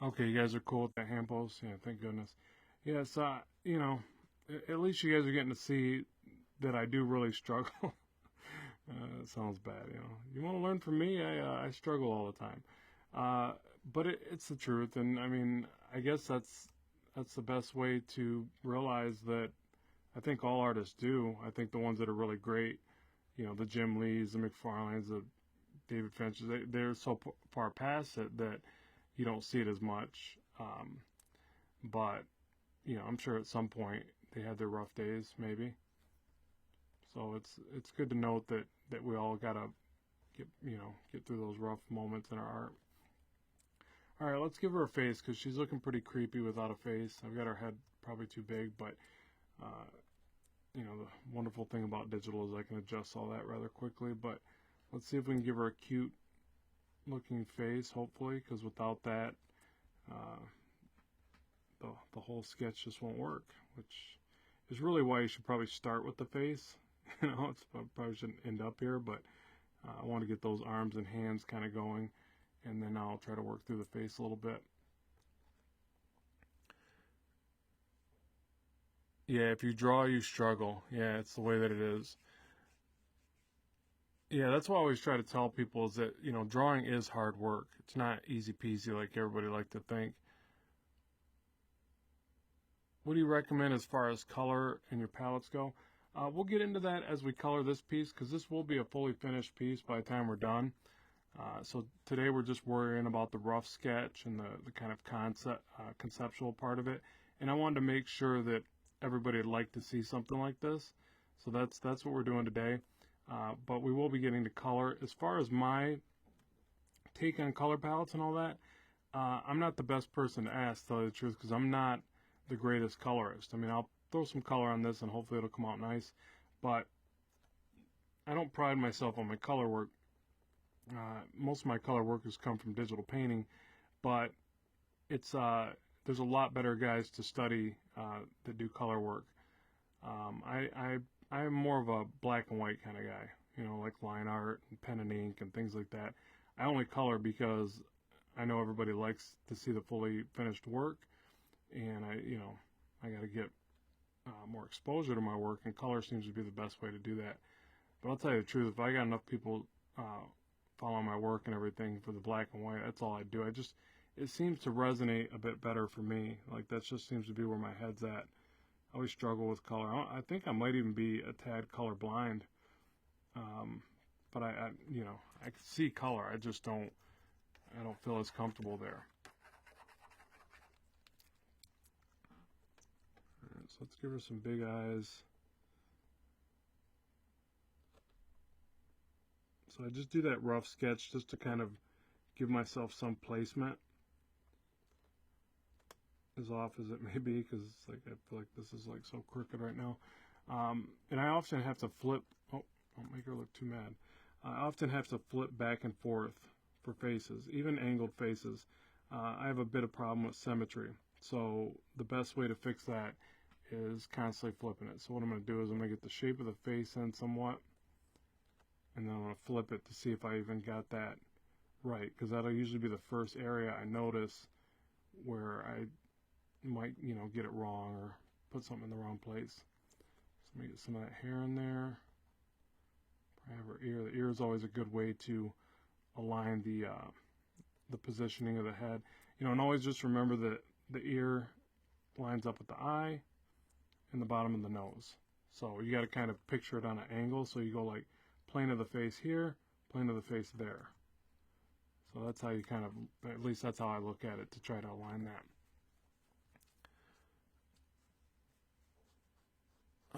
Okay, you guys are cool with that hand pose? Yeah, thank goodness. Yeah, so, at least you guys are getting to see that I do really struggle. It sounds bad, You want to learn from me? I struggle all the time. But it's the truth, and I mean, I guess that's the best way to realize that I think all artists do. I think the ones that are really great, the Jim Lees, the McFarlanes, the David Finches, they're so far past it that you don't see it as much. But I'm sure at some point they had their rough days, maybe. So it's good to note that we all gotta get through those rough moments in our art. All right, let's give her a face because she's looking pretty creepy without a face. I've got her head probably too big, but the wonderful thing about digital is I can adjust all that rather quickly. But let's see if we can give her a cute looking face, hopefully, because without that, the whole sketch just won't work, which is really why you should probably start with the face. It's probably shouldn't end up here, but I want to get those arms and hands kind of going, and then I'll try to work through the face a little bit. Yeah, if you draw, you struggle. Yeah, it's the way that it is. Yeah, that's what I always try to tell people is that, you know, drawing is hard work. It's not easy peasy like everybody like to think. What do you recommend as far as color and your palettes go? We'll get into that as we color this piece because this will be a fully finished piece by the time we're done. So today we're just worrying about the rough sketch and the kind of conceptual part of it. And I wanted to make sure that everybody would like to see something like this. So that's what we're doing today. But we will be getting to color. As far as my take on color palettes and all that, I'm not the best person to ask, to tell you the truth, because I'm not the greatest colorist. I mean, I'll throw some color on this and hopefully it'll come out nice. But I don't pride myself on my color work. Most of my color work has come from digital painting, but it's there's a lot better guys to study that do color work. I'm more of a black and white kind of guy, you know, like line art and pen and ink and things like that. I only color because I know everybody likes to see the fully finished work, and I got to get more exposure to my work, and color seems to be the best way to do that. But I'll tell you the truth, if I got enough people following my work and everything for the black and white, that's all I do. It seems to resonate a bit better for me. Like that just seems to be where my head's at. I always struggle with color. I think I might even be a tad color blind. But I can see color. I just don't feel as comfortable there. All right, so let's give her some big eyes. So I just do that rough sketch just to kind of give myself some placement, as off as it may be, because it's like I feel like this is like so crooked right now. And I often have to flip. Oh, don't make her look too mad. I often have to flip back and forth for faces, even angled faces. I have a bit of problem with symmetry, so the best way to fix that is constantly flipping it. So what I'm going to do is I'm going to get the shape of the face in somewhat, and then I'm going to flip it to see if I even got that right, because that'll usually be the first area I notice where I might, get it wrong or put something in the wrong place. So let me get some of that hair in there. I have her ear. The ear is always a good way to align the positioning of the head. And always just remember that the ear lines up with the eye and the bottom of the nose. So you got to kind of picture it on an angle. So you go like plane of the face here, plane of the face there. So that's how you kind of, at least that's how I look at it to try to align that.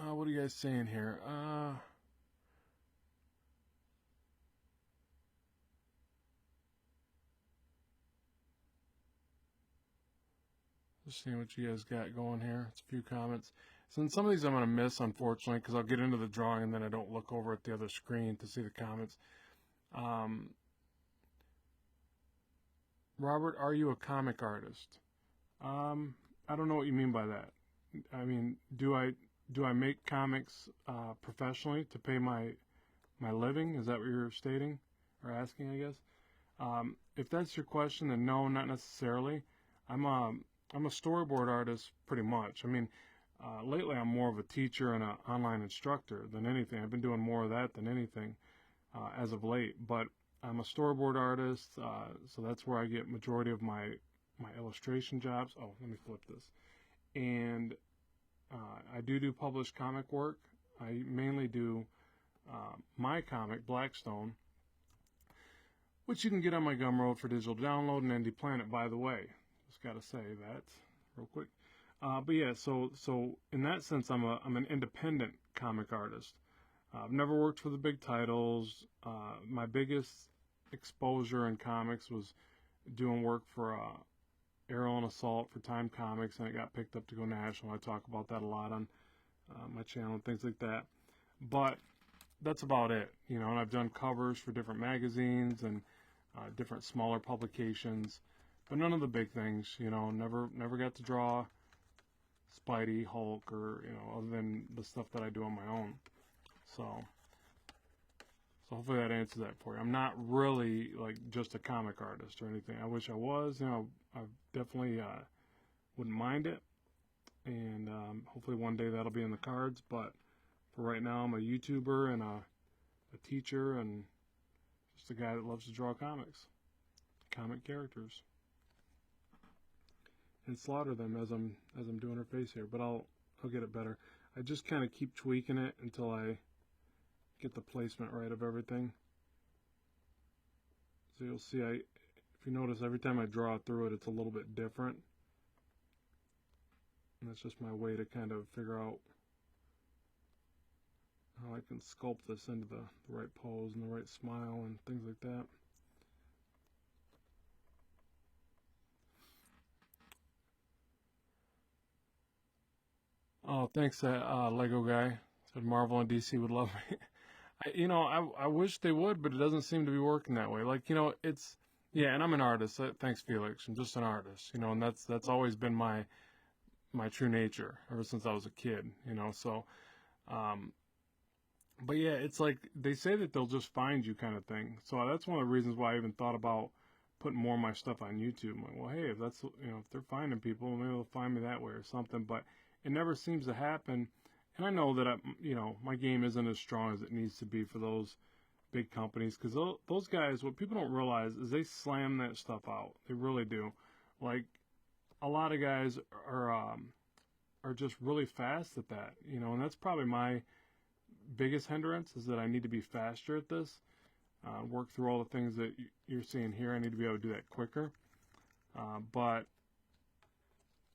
What are you guys saying here? Just seeing what you guys got going here. It's a few comments. So some of these I'm going to miss, unfortunately, because I'll get into the drawing and then I don't look over at the other screen to see the comments. Robert, are you a comic artist? I don't know what you mean by that. I mean, do I make comics professionally to pay my living? Is that what you're stating or asking, I guess? If that's your question, then no, not necessarily. I'm a storyboard artist pretty much. I mean, lately I'm more of a teacher and an online instructor than anything. I've been doing more of that than anything as of late. But I'm a storyboard artist, so that's where I get majority of my illustration jobs. Oh, let me flip this. And I do published comic work. I mainly do my comic, Blackstone, which you can get on my Gumroad for digital download and Indie Planet, by the way. Just got to say that real quick. But yeah, so in that sense, I'm an independent comic artist. I've never worked for the big titles. My biggest exposure in comics was doing work for Arrow and Assault for Time Comics, and it got picked up to go national. I talk about that a lot on my channel and things like that. But that's about it, and I've done covers for different magazines and different smaller publications, but none of the big things, never got to draw Spidey, Hulk, or, other than the stuff that I do on my own. So hopefully that answers that for you. I'm not really like just a comic artist or anything. I wish I was. I definitely wouldn't mind it, and hopefully one day that'll be in the cards. But for right now, I'm a YouTuber and a a teacher and just a guy that loves to draw comics, comic characters, and slaughter them as I'm doing her face here. But I'll get it better. I just kind of keep tweaking it until I get the placement right of everything. So you'll see, if you notice, every time I draw through it, it's a little bit different. And that's just my way to kind of figure out how I can sculpt this into the right pose and the right smile and things like that. Oh, thanks, Lego guy. Said Marvel and DC would love me. I wish they would, but it doesn't seem to be working that way. Like, it's, yeah, and I'm an artist. Thanks, Felix. I'm just an artist, and that's always been my true nature ever since I was a kid, so, but yeah, it's like they say that they'll just find you kind of thing. So that's one of the reasons why I even thought about putting more of my stuff on YouTube. I'm like, well, hey, if that's, if they're finding people, maybe they'll find me that way or something, but it never seems to happen. And I know that my game isn't as strong as it needs to be for those big companies, because those guys, what people don't realize is they slam that stuff out. They really do. Like, a lot of guys are just really fast at that, and that's probably my biggest hindrance, is that I need to be faster at this. Work through all the things that you're seeing here. I need to be able to do that quicker. But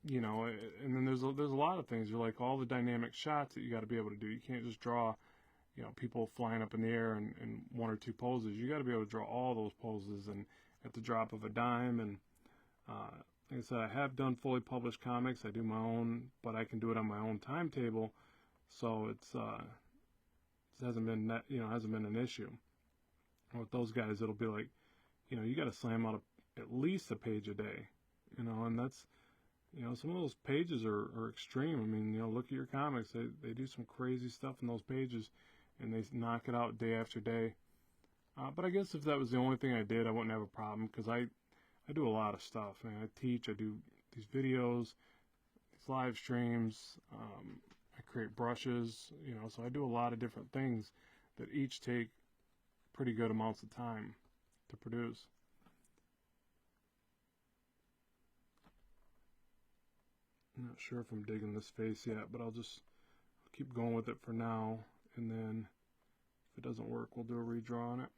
and then there's a lot of things. You're like, all the dynamic shots that you got to be able to do. You can't just draw, people flying up in the air in one or two poses. You got to be able to draw all those poses and at the drop of a dime. And like I said, I have done fully published comics. I do my own, but I can do it on my own timetable. So it hasn't been an issue. And with those guys, it'll be like, you got to slam out at least a page a day, and that's, some of those pages are extreme. I mean, look at your comics. They do some crazy stuff in those pages, and they knock it out day after day. But I guess if that was the only thing I did, I wouldn't have a problem, because I do a lot of stuff. Man, I teach, I do these videos, these live streams, I create brushes, so I do a lot of different things that each take pretty good amounts of time to produce. I'm not sure if I'm digging this face yet, but I'll keep going with it for now, and then if it doesn't work, we'll do a redraw on it.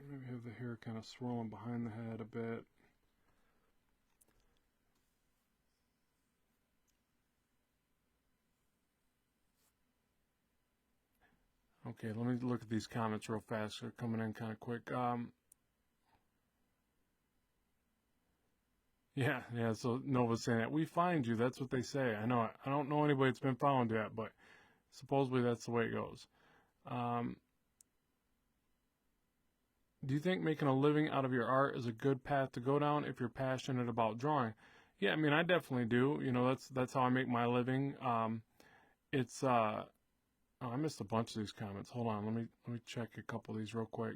Maybe have the hair kind of swirling behind the head a bit. Okay, let me look at these comments real fast. They're coming in kind of quick. Yeah, so Nova's saying that. We find you, that's what they say. I know, I don't know anybody that's been found yet, but supposedly that's the way it goes. Do you think making a living out of your art is a good path to go down if you're passionate about drawing? Yeah, I mean, I definitely do. That's how I make my living. It's oh, I missed a bunch of these comments. Hold on, let me check a couple of these real quick.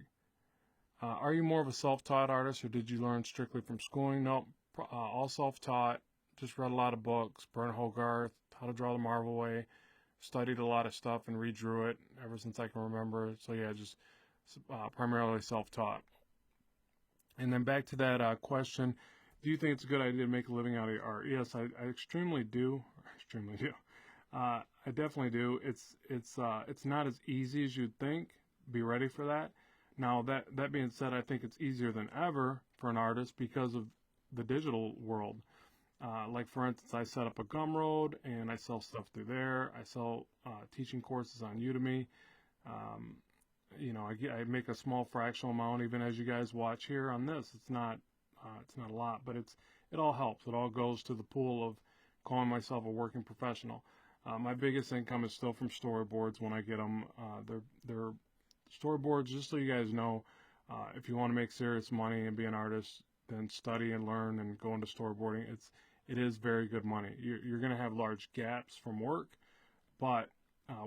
Are you more of a self-taught artist, or did you learn strictly from schooling? Nope, all self-taught. Just read a lot of books. Bernard Hogarth, How to Draw the Marvel Way. Studied a lot of stuff and redrew it ever since I can remember. So yeah, just primarily self-taught. And then back to that question, do you think it's a good idea to make a living out of your art? Yes, I extremely do. Extremely do. I definitely do. It's not as easy as you'd think. Be ready for that. Now, that being said, I think it's easier than ever for an artist because of the digital world. Like, for instance, I set up a Gumroad, and I sell stuff through there. I sell teaching courses on Udemy. I make a small fractional amount, even as you guys watch here on this. It's not a lot, but it all helps. It all goes to the pool of calling myself a working professional. My biggest income is still from storyboards when I get them. They're storyboards, just so you guys know, if you want to make serious money and be an artist, then study and learn and go into storyboarding. It is very good money. You're going to have large gaps from work, but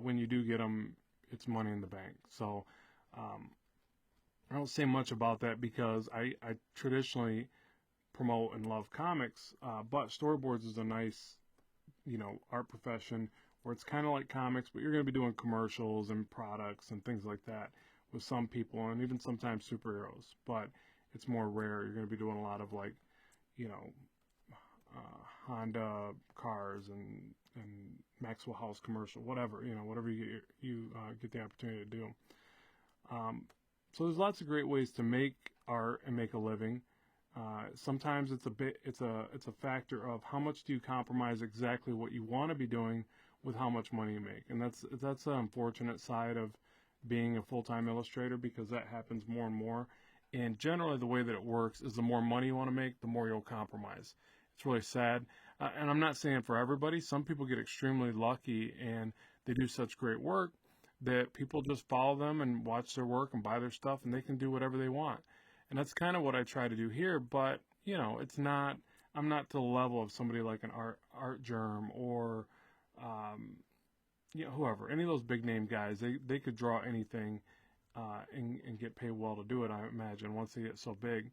when you do get them, it's money in the bank. So I don't say much about that because I traditionally promote and love comics, but storyboards is a nice, art profession where it's kind of like comics, but you're going to be doing commercials and products and things like that with some people, and even sometimes superheroes. But it's more rare. You're going to be doing a lot of like, you know, Honda cars and Maxwell House commercial, whatever, you know, whatever you get the opportunity to do. So there's lots of great ways to make art and make a living. Sometimes it's a factor of how much do you compromise exactly what you want to be doing with how much money you make, and that's the unfortunate side of being a full-time illustrator, because that happens more and more. And generally, the way that it works is the more money you want to make, the more you'll compromise. It's really sad, and I'm not saying for everybody. Some people get extremely lucky and they do such great work that people just follow them and watch their work and buy their stuff, and they can do whatever they want. And that's kind of what I try to do here, but you know, I'm not to the level of somebody like an art germ or you know, whoever, any of those big name guys. They could draw anything and get paid well to do it, I imagine, once they get so big.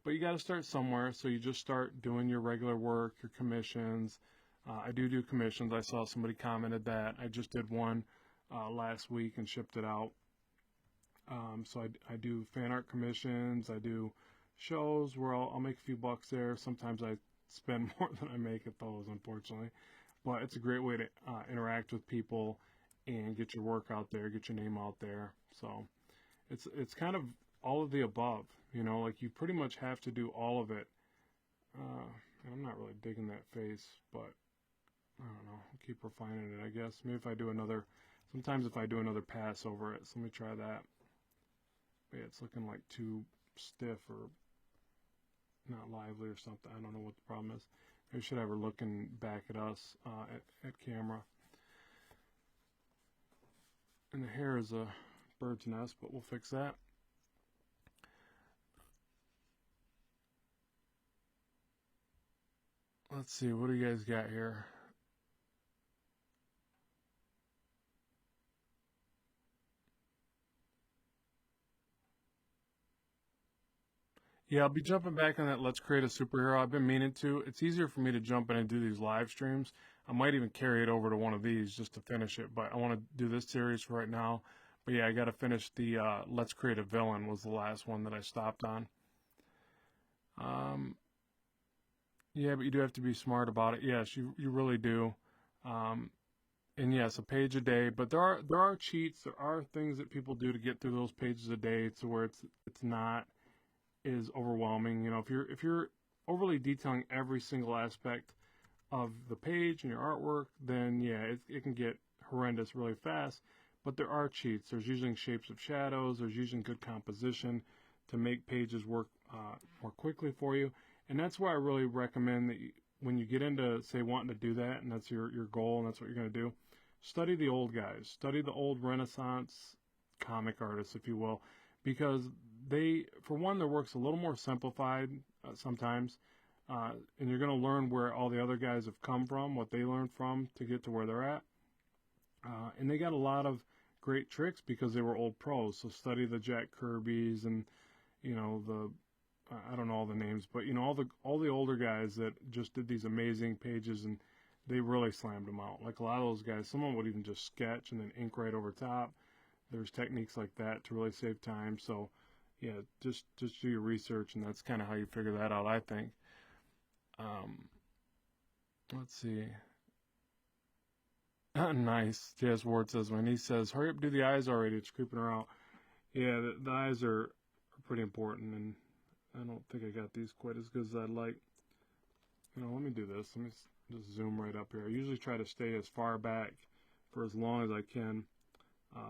But you got to start somewhere, so you just start doing your regular work, your commissions. I do commissions. I saw somebody commented that. I just did one last week and shipped it out. So I do fan art commissions. I do shows where I'll make a few bucks there. Sometimes I spend more than I make at those, unfortunately. But it's a great way to interact with people and get your work out there, get your name out there. So it's kind of all of the above, you know, like you pretty much have to do all of it. I'm not really digging that face, but I don't know. I'll keep refining it, I guess. Maybe if I do sometimes if I do another pass over it. So let me try that. But yeah, it's looking like too stiff or not lively or something. I don't know what the problem is. Maybe should have her looking back at us at camera. And the hair is a bird's nest, but we'll fix that. Let's see, what do you guys got here? Yeah, I'll be jumping back on that Let's Create a Superhero. I've been meaning to. It's easier for me to jump in and do these live streams. I might even carry it over to one of these just to finish it, but I want to do this series for right now. But yeah, I got to finish the Let's Create a Villain was the last one that I stopped on. Yeah, but you do have to be smart about it. Yes, you really do. And yes, a page a day, but there are cheats. There are things that people do to get through those pages a day to where it's not is overwhelming. You know, if you're overly detailing every single aspect of the page and your artwork, then yeah, it can get horrendous really fast. But there are cheats. There's using shapes of shadows. There's using good composition to make pages work more quickly for you. And that's why I really recommend that when you get into, say, wanting to do that, and that's your goal, and that's what you're going to do, study the old guys. Study the old Renaissance comic artists, if you will, because for one, their work's a little more simplified sometimes, and you're going to learn where all the other guys have come from, what they learned from to get to where they're at. And they got a lot of great tricks because they were old pros. So study the Jack Kirby's and, you know, I don't know all the names, but, you know, all the older guys that just did these amazing pages, and they really slammed them out. Like a lot of those guys, someone would even just sketch and then ink right over top. There's techniques like that to really save time. So yeah, just do your research, and that's kind of how you figure that out, I think. Let's see. Nice. Jazz Ward says, when he says, hurry up, do the eyes already, it's creeping her out. Yeah, the eyes are pretty important, and I don't think I got these quite as good as I'd like. You know, let me do this. Let me just zoom right up here. I usually try to stay as far back for as long as I can.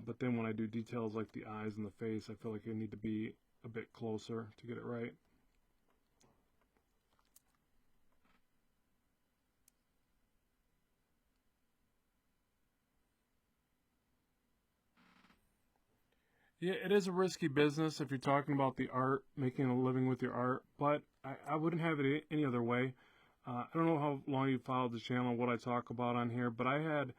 But then when I do details like the eyes and the face, I feel like I need to be a bit closer to get it right. Yeah, it is a risky business if you're talking about the art, making a living with your art, but I wouldn't have it any other way. I don't know how long you followed the channel, what I talk about on here, but I had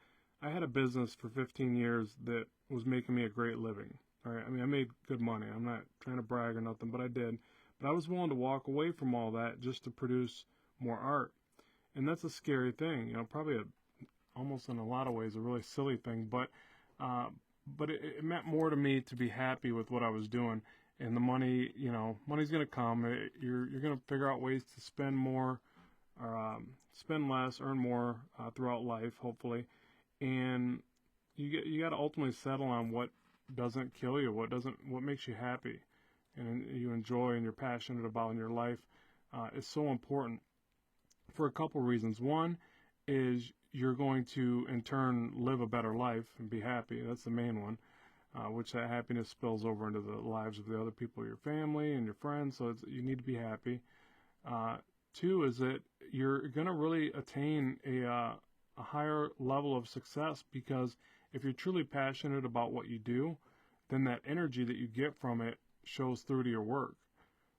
a business for 15 years that was making me a great living. All right, I mean, I made good money. I'm not trying to brag or nothing, but I did. But I was willing to walk away from all that just to produce more art, and that's a scary thing. You know, probably almost in a lot of ways a really silly thing, but it meant more to me to be happy with what I was doing. And the money, money's going to come. You're going to figure out ways to spend more, or spend less, earn more throughout life, hopefully. And you got to ultimately settle on what doesn't kill you, what makes you happy, and you enjoy and you're passionate about in your life. Is so important for a couple reasons. One is you're going to in turn live a better life and be happy. That's the main one. Which that happiness spills over into the lives of the other people, your family and your friends. So you need to be happy. Two is that you're going to really attain a higher level of success, because if you're truly passionate about what you do, then that energy that you get from it shows through to your work.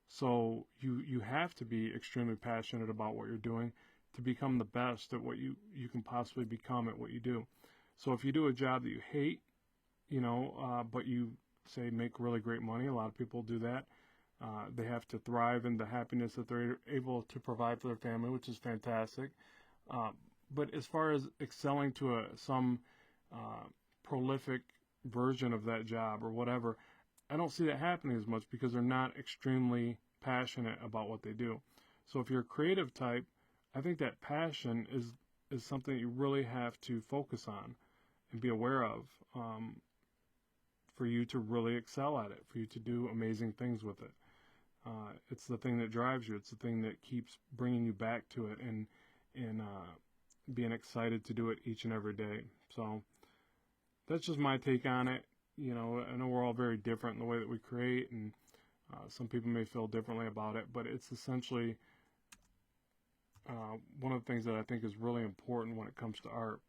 So you have to be extremely passionate about what you're doing to become the best at what you can possibly become at what you do. So if you do a job that you hate, but you say make really great money, a lot of people do that. They have to thrive in the happiness that they're able to provide for their family, which is fantastic. But as far as excelling to some prolific version of that job or whatever, I don't see that happening as much because they're not extremely passionate about what they do. So if you're a creative type, I think that passion is something that you really have to focus on and be aware of, for you to really excel at it, for you to do amazing things with it. It's the thing that drives you. It's the thing that keeps bringing you back to it and being excited to do it each and every day. So that's just my take on it. I know we're all very different in the way that we create, and some people may feel differently about it, but it's essentially one of the things that I think is really important when it comes to art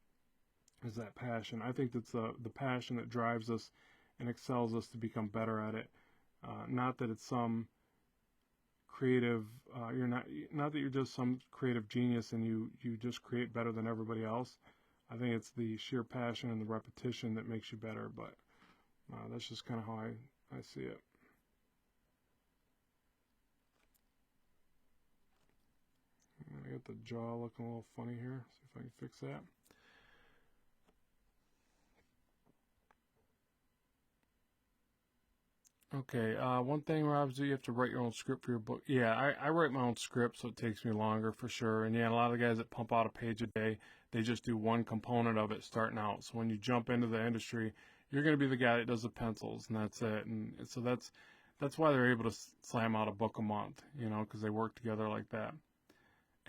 is that passion. I think that's the passion that drives us and excels us to become better at it. Not that it's some creative, not that you're just some creative genius and you just create better than everybody else. I think it's the sheer passion and the repetition that makes you better, but that's just kind of how I see it. I got the jaw looking a little funny here. See if I can fix that. Okay, one thing, Rob, is that you have to write your own script for your book. Yeah, I write my own script, so it takes me longer for sure. And yeah, a lot of the guys that pump out a page a day, they just do one component of it starting out. So when you jump into the industry, you're going to be the guy that does the pencils, and that's it. And so that's why they're able to slam out a book a month, because they work together like that.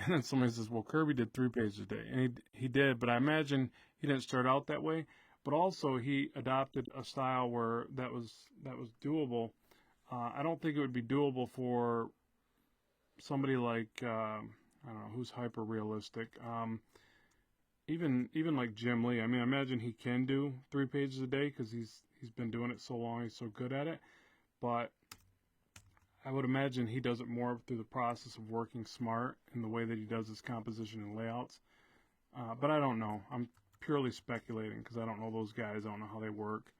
And then somebody says, well, Kirby did 3 pages a day. And he did, but I imagine he didn't start out that way. But also he adopted a style where that was doable. I don't think it would be doable for somebody like, I don't know, who's hyper realistic. Even like Jim Lee. I mean, I imagine he can do 3 pages a day because he's been doing it so long. He's so good at it. But I would imagine he does it more through the process of working smart in the way that he does his composition and layouts. But I don't know. I'm purely speculating because I don't know those guys. I don't know how they work.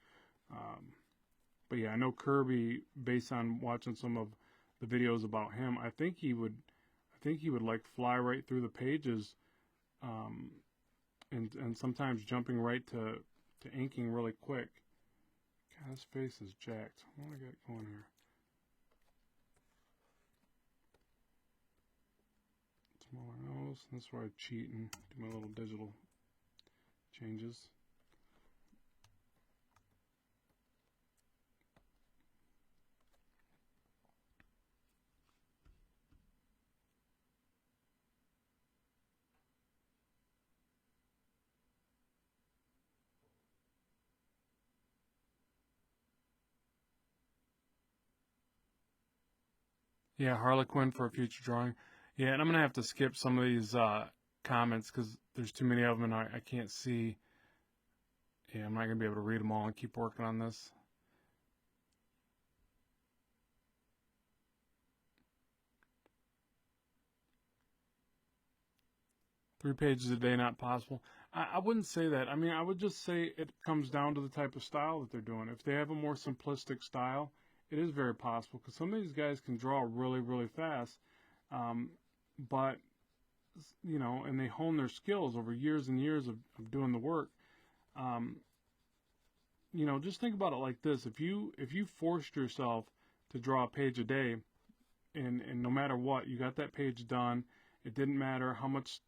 But yeah, I know Kirby, based on watching some of the videos about him, I think he would like fly right through the pages, and sometimes jumping right to inking really quick. God, his face is jacked. What do I got going here? Smaller nose. That's where I cheat and do my little digital changes. Yeah, Harlequin for a future drawing. Yeah, and I'm gonna have to skip some of these comments because there's too many of them and I can't see. Yeah, I'm not gonna be able to read them all and keep working on this. Three pages a day, not possible. I wouldn't say that. I mean, I would just say it comes down to the type of style that they're doing. If they have a more simplistic style, it is very possible because some of these guys can draw really, really fast. But and they hone their skills over years and years of doing the work. Um, just think about it like this: if you forced yourself to draw a page a day, and no matter what, you got that page done. It didn't matter how much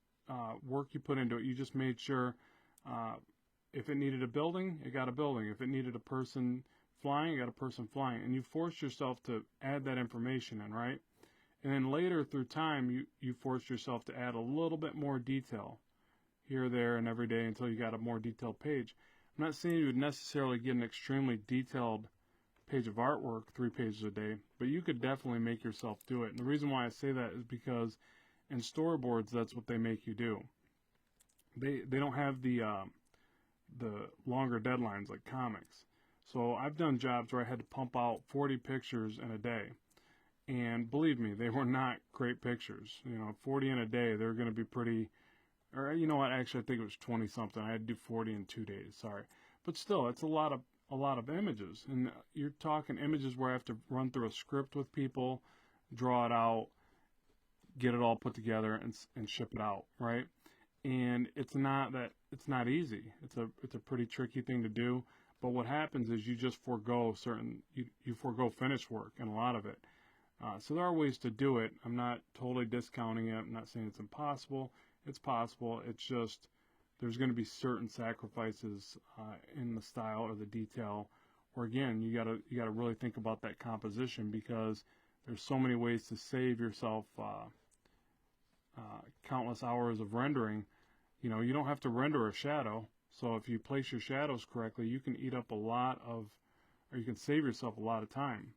work you put into it. You just made sure uh, if it needed a building, it got a building. If it needed a person flying, it got a person flying. And you forced yourself to add that information in, right? And then later through time, you forced yourself to add a little bit more detail here, there, and every day until you got a more detailed page. I'm not saying you would necessarily get an extremely detailed page of artwork 3 pages a day, but you could definitely make yourself do it. And the reason why I say that is because in storyboards, that's what they make you do. They don't have the longer deadlines like comics. So I've done jobs where I had to pump out 40 pictures in a day. And believe me, they were not great pictures. 40 in a day, they're going to be pretty, or you know what, actually I think it was 20 something. I had to do 40 in 2 days, sorry. But still, it's a lot of images. And you're talking images where I have to run through a script with people, draw it out, get it all put together and ship it out, right? And it's not easy. It's a pretty tricky thing to do. But what happens is you just forego you forego finished work and a lot of it. So there are ways to do it. I'm not totally discounting it. I'm not saying it's impossible. It's possible. It's just there's going to be certain sacrifices in the style or the detail. Or again, you gotta really think about that composition, because there's so many ways to save yourself countless hours of rendering. You don't have to render a shadow. So if you place your shadows correctly, you can eat up or you can save yourself a lot of time.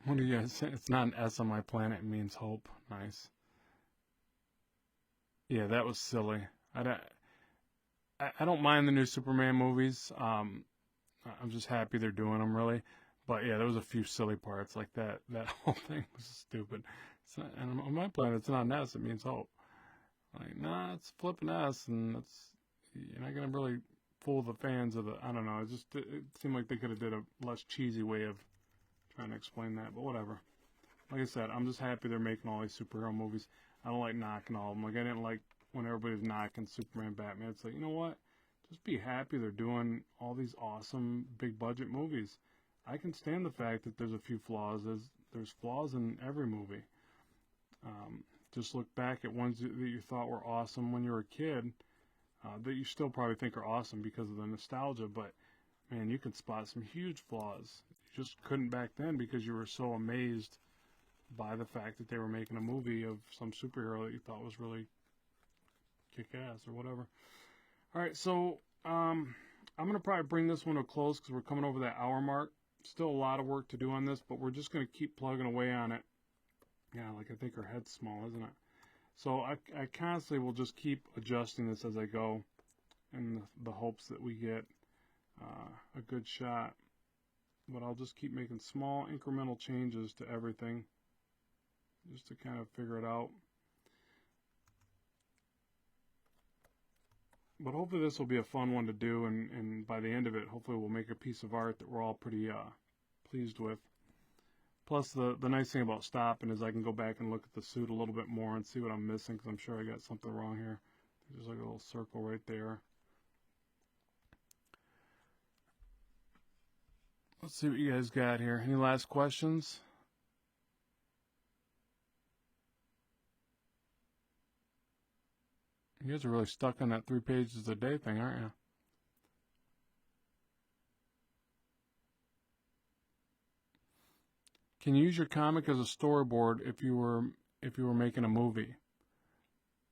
What do you guys say? It's not an S on my planet. It means hope. Nice. Yeah, that was silly. I, don't- I don't mind the new Superman movies. I'm just happy they're doing them, really. But yeah, there was a few silly parts like that. That whole thing was stupid. And on my planet, it's not an S. It means hope. Like, nah, it's flipping S, and you're not gonna really fool the fans of the. I don't know. It seemed like they could have did a less cheesy way of trying to explain that. But whatever. Like I said, I'm just happy they're making all these superhero movies. I don't like knocking all of them. Like, I didn't like when everybody was knocking Superman, Batman. It's like, you know what? Just be happy they're doing all these awesome big budget movies. I can stand the fact that there's a few flaws. There's flaws in every movie. Um, just look back at ones that you thought were awesome when you were a kid, that you still probably think are awesome because of the nostalgia. But man, you can spot some huge flaws. You just couldn't back then because you were so amazed by the fact that they were making a movie of some superhero that you thought was really kick ass or whatever. All right, so I'm going to probably bring this one to a close because we're coming over that hour mark. Still a lot of work to do on this, but we're just going to keep plugging away on it. Yeah, like I think her head's small, isn't it? So I constantly will just keep adjusting this as I go in the hopes that we get a good shot. But I'll just keep making small incremental changes to everything just to kind of figure it out. But hopefully this will be a fun one to do, and by the end of it, hopefully we'll make a piece of art that we're all pretty pleased with. Plus, the nice thing about stopping is I can go back and look at the suit a little bit more and see what I'm missing, because I'm sure I got something wrong here. There's like a little circle right there. Let's see what you guys got here. Any last questions? You guys are really stuck on that 3 pages a day thing, aren't you? Can you use your comic as a storyboard if you were making a movie?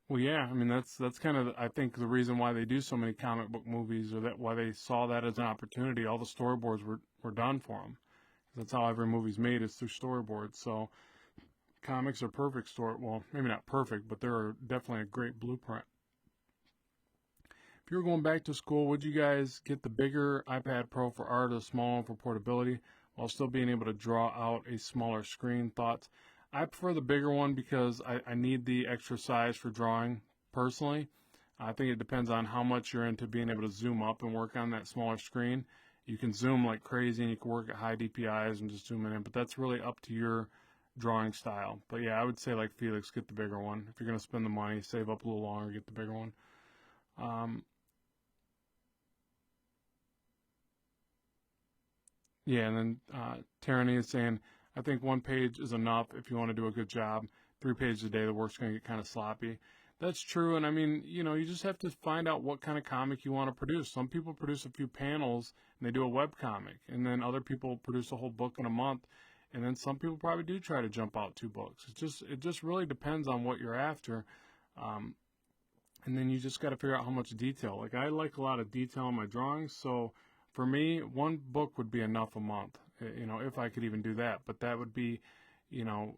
Well, yeah. I mean, that's kind of I think the reason why they do so many comic book movies, or that why they saw that as an opportunity. All the storyboards were done for them. That's how every movie's made, is through storyboards. So comics are perfect story. Well, maybe not perfect, but they're definitely a great blueprint. If you were going back to school, would you guys get the bigger iPad Pro for art or the small one for portability while still being able to draw out a smaller screen? Thoughts? I prefer the bigger one because I need the extra size for drawing. personally. I think it depends on how much you're into being able to zoom up and work on that smaller screen. You can zoom like crazy and you can work at high DPIs and just zoom in, but that's really up to your drawing style. But yeah, I would say like Felix, get the bigger one. If you're going to spend the money, save up a little longer, get the bigger one. Yeah, and then Tyranny is saying, I think one page is enough if you want to do a good job. 3 pages a day, the work's going to get kind of sloppy. That's true, and I mean, you just have to find out what kind of comic you want to produce. Some people produce a few panels and they do a web comic, and then other people produce a whole book in a month, and then some people probably do try to jump out 2 books. It just really depends on what you're after, and then you just got to figure out how much detail. Like I like a lot of detail in my drawings, so for me, 1 book would be enough a month. If I could even do that, but that would be.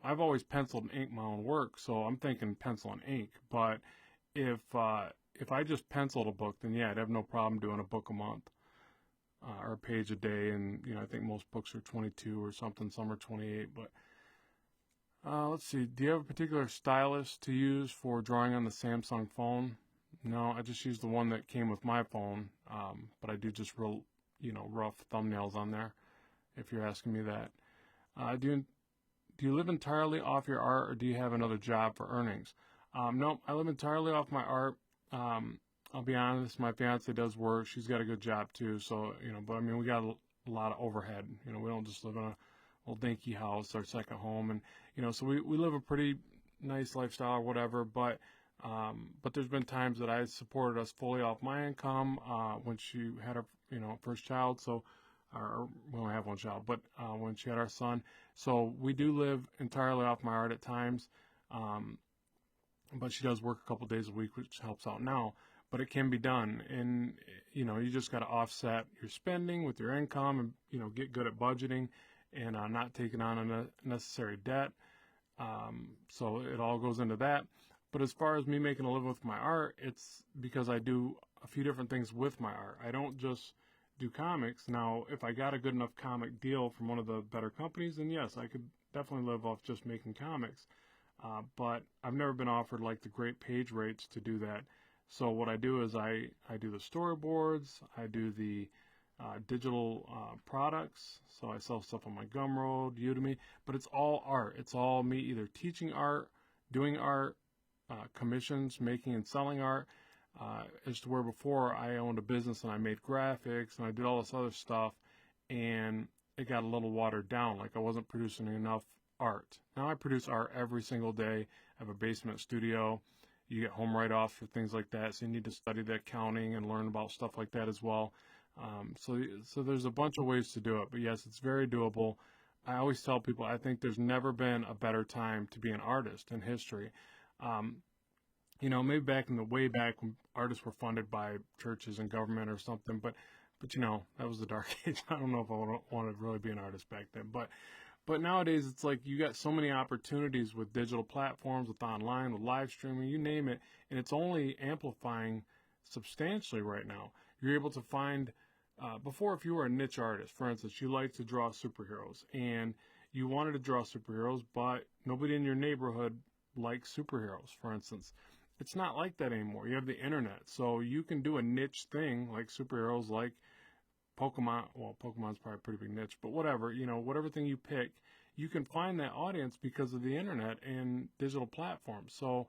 I've always penciled and inked my own work, so I'm thinking pencil and ink. But if I just penciled a book, then yeah, I'd have no problem doing a book a month or a page a day. And I think most books are 22 or something. Some are 28. But let's see. Do you have a particular stylus to use for drawing on the Samsung phone? No, I just use the one that came with my phone. But I do just real, rough thumbnails on there. If you're asking me that, do you live entirely off your art, or do you have another job for earnings? No, I live entirely off my art. I'll be honest, my fiance does work. She's got a good job too. So, but I mean, we got a lot of overhead. We don't just live in a little dinky house, our second home. And, so we live a pretty nice lifestyle or whatever. But there's been times that I supported us fully off my income when she had her, first child. So, we only have 1 child, but when she had our son. So we do live entirely off my art at times, but she does work a couple days a week, which helps out now. But it can be done, and you just got to offset your spending with your income, and get good at budgeting, and not taking on unnecessary debt. So it all goes into that. But as far as me making a living with my art, it's because I do a few different things with my art. I don't just do comics. Now, if I got a good enough comic deal from one of the better companies, then yes, I could definitely live off just making comics. But I've never been offered like the great page rates to do that. So what I do is I do the storyboards, I do the digital products. So I sell stuff on my Gumroad, Udemy, but it's all art. It's all me either teaching art, doing art, commissions, making and selling art. As to where before I owned a business and I made graphics and I did all this other stuff, and it got a little watered down. Like I wasn't producing enough art. Now I produce art every single day. I have a basement studio. You get home write-offs for things like that, so you need to study the accounting and learn about stuff like that as well. So there's a bunch of ways to do it, but yes, it's very doable. I always tell people I think there's never been a better time to be an artist in history. Maybe back in the way back when artists were funded by churches and government or something, but that was the dark age. I don't know if I wanted to really be an artist back then, but nowadays it's like you got so many opportunities with digital platforms, with online, with live streaming, you name it, and it's only amplifying substantially right now. You're able to find, before if you were a niche artist, for instance, you like to draw superheroes, and you wanted to draw superheroes, but nobody in your neighborhood likes superheroes, for instance. It's not like that anymore. You have the internet, so you can do a niche thing like superheroes, like Pokemon. Well, Pokemon's probably a pretty big niche, but whatever, whatever thing you pick, you can find that audience because of the internet and digital platforms. So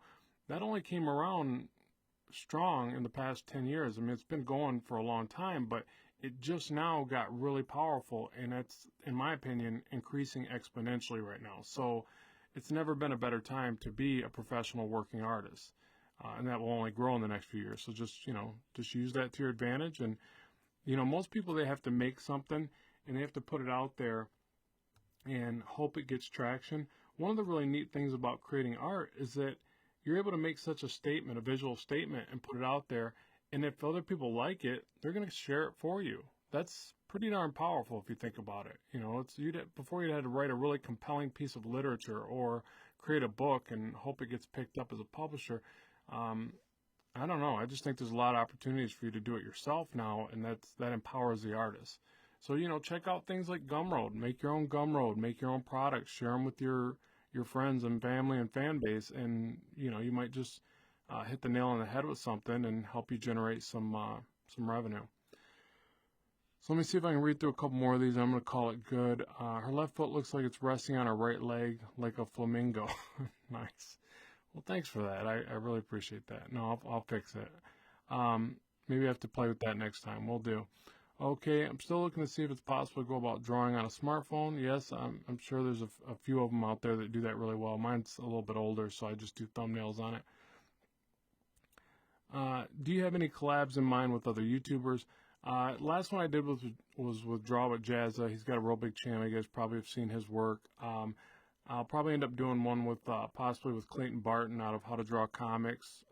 that only came around strong in the past 10 years. I mean, it's been going for a long time, but it just now got really powerful, and it's, in my opinion, increasing exponentially right now. So it's never been a better time to be a professional working artist. And that will only grow in the next few years. So just use that to your advantage. And, most people, they have to make something and they have to put it out there and hope it gets traction. One of the really neat things about creating art is that you're able to make such a statement, a visual statement, and put it out there. And if other people like it, they're going to share it for you. That's pretty darn powerful if you think about it. Before you had to write a really compelling piece of literature or create a book and hope it gets picked up as a publisher. I don't know. I just think there's a lot of opportunities for you to do it yourself now, and that empowers the artist. So, check out things like Gumroad. Make your own Gumroad. Make your own products. Share them with your friends and family and fan base, and, you might just hit the nail on the head with something and help you generate some revenue. So let me see if I can read through a couple more of these. I'm going to call it good. Her left foot looks like it's resting on her right leg like a flamingo. Nice. Well, thanks for that. I really appreciate that. No, I'll fix it. Maybe I have to play with that next time. We'll do. Okay, I'm still looking to see if it's possible to go about drawing on a smartphone. Yes, I'm sure there's a few of them out there that do that really well. Mine's a little bit older, so I just do thumbnails on it. Do you have any collabs in mind with other YouTubers? Last one I did was with Draw with Jazza. He's got a real big channel. You guys probably have seen his work. I'll probably end up doing one with possibly with Clayton Barton out of How to Draw Comics.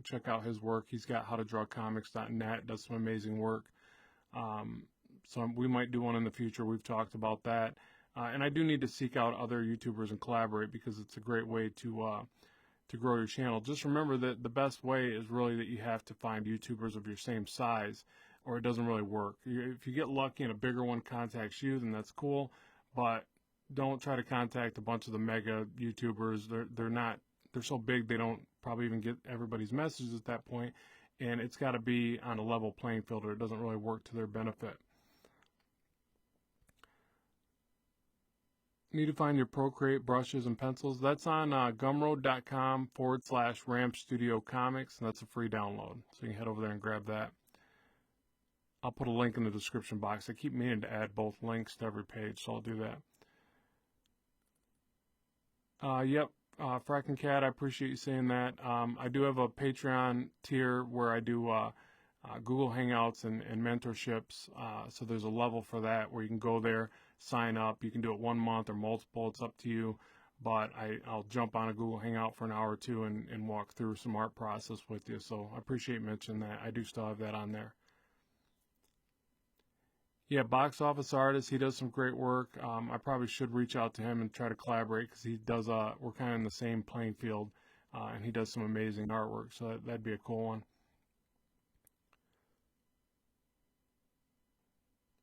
Check out his work. He's got howtodrawcomics.net. Does some amazing work. So we might do one in the future. We've talked about that. And I do need to seek out other YouTubers and collaborate because it's a great way to grow your channel. Just remember that the best way is really that you have to find YouTubers of your same size, or it doesn't really work. If you get lucky and a bigger one contacts you, then that's cool. But don't try to contact a bunch of the mega YouTubers. They're so big they don't probably even get everybody's messages at that point. And it's got to be on a level playing field, or it doesn't really work to their benefit. Need to find your Procreate brushes and pencils. That's on gumroad.com/Ramp Studio Comics, and that's a free download. So you can head over there and grab that. I'll put a link in the description box. I keep meaning to add both links to every page, so I'll do that. Yep. Fracking Cat, I appreciate you saying that. I do have a Patreon tier where I do Google Hangouts and mentorships. So there's a level for that where you can go there, sign up. You can do it 1 month or multiple. It's up to you. But I'll jump on a Google Hangout for an hour or two and walk through some art process with you. So I appreciate mentioning that. I do still have that on there. Yeah, Box Office Artist, he does some great work. I probably should reach out to him and try to collaborate because he does, we're kind of in the same playing field, and he does some amazing artwork, so that'd be a cool one.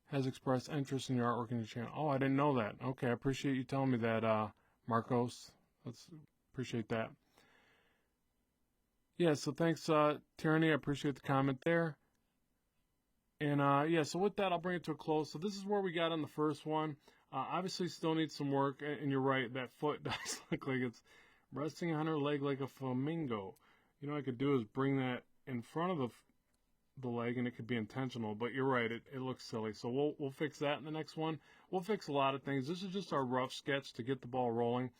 Has expressed interest in your artwork in your channel. Oh, I didn't know that. Okay, I appreciate you telling me that, Marcos. Appreciate that. Yeah, so thanks, Tyranny. I appreciate the comment there. And yeah, so with that, I'll bring it to a close. So this is where we got on the first one. Obviously, still needs some work. And you're right, that foot does look like it's resting on her leg like a flamingo. You know what I could do is bring that in front of the leg, and it could be intentional. But you're right, it looks silly. So we'll fix that in the next one. We'll fix a lot of things. This is just our rough sketch to get the ball rolling.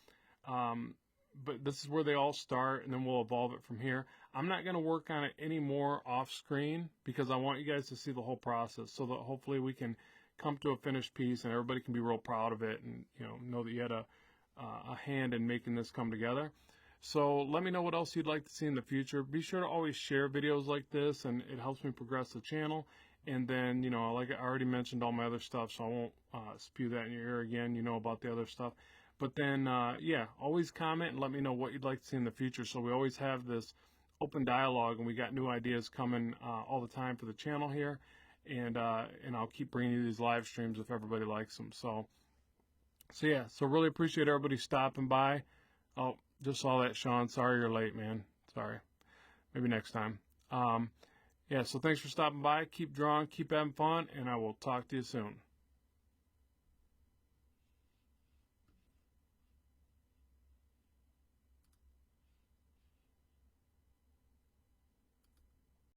But this is where they all start, and then we'll evolve it from here. I'm not going to work on it anymore off screen because I want you guys to see the whole process so that hopefully we can come to a finished piece and everybody can be real proud of it and know that you had a hand in making this come together. So let me know what else you'd like to see in the future. Be sure to always share videos like this, and it helps me progress the channel. And then, like I already mentioned all my other stuff, so I won't spew that in your ear again. You know about the other stuff. But then, yeah, always comment and let me know what you'd like to see in the future. So we always have this open dialogue, and we got new ideas coming all the time for the channel here. And I'll keep bringing you these live streams if everybody likes them. So yeah, so really appreciate everybody stopping by. Oh, just saw that, Sean. Sorry you're late, man. Sorry. Maybe next time. Yeah, so thanks for stopping by. Keep drawing, keep having fun, and I will talk to you soon.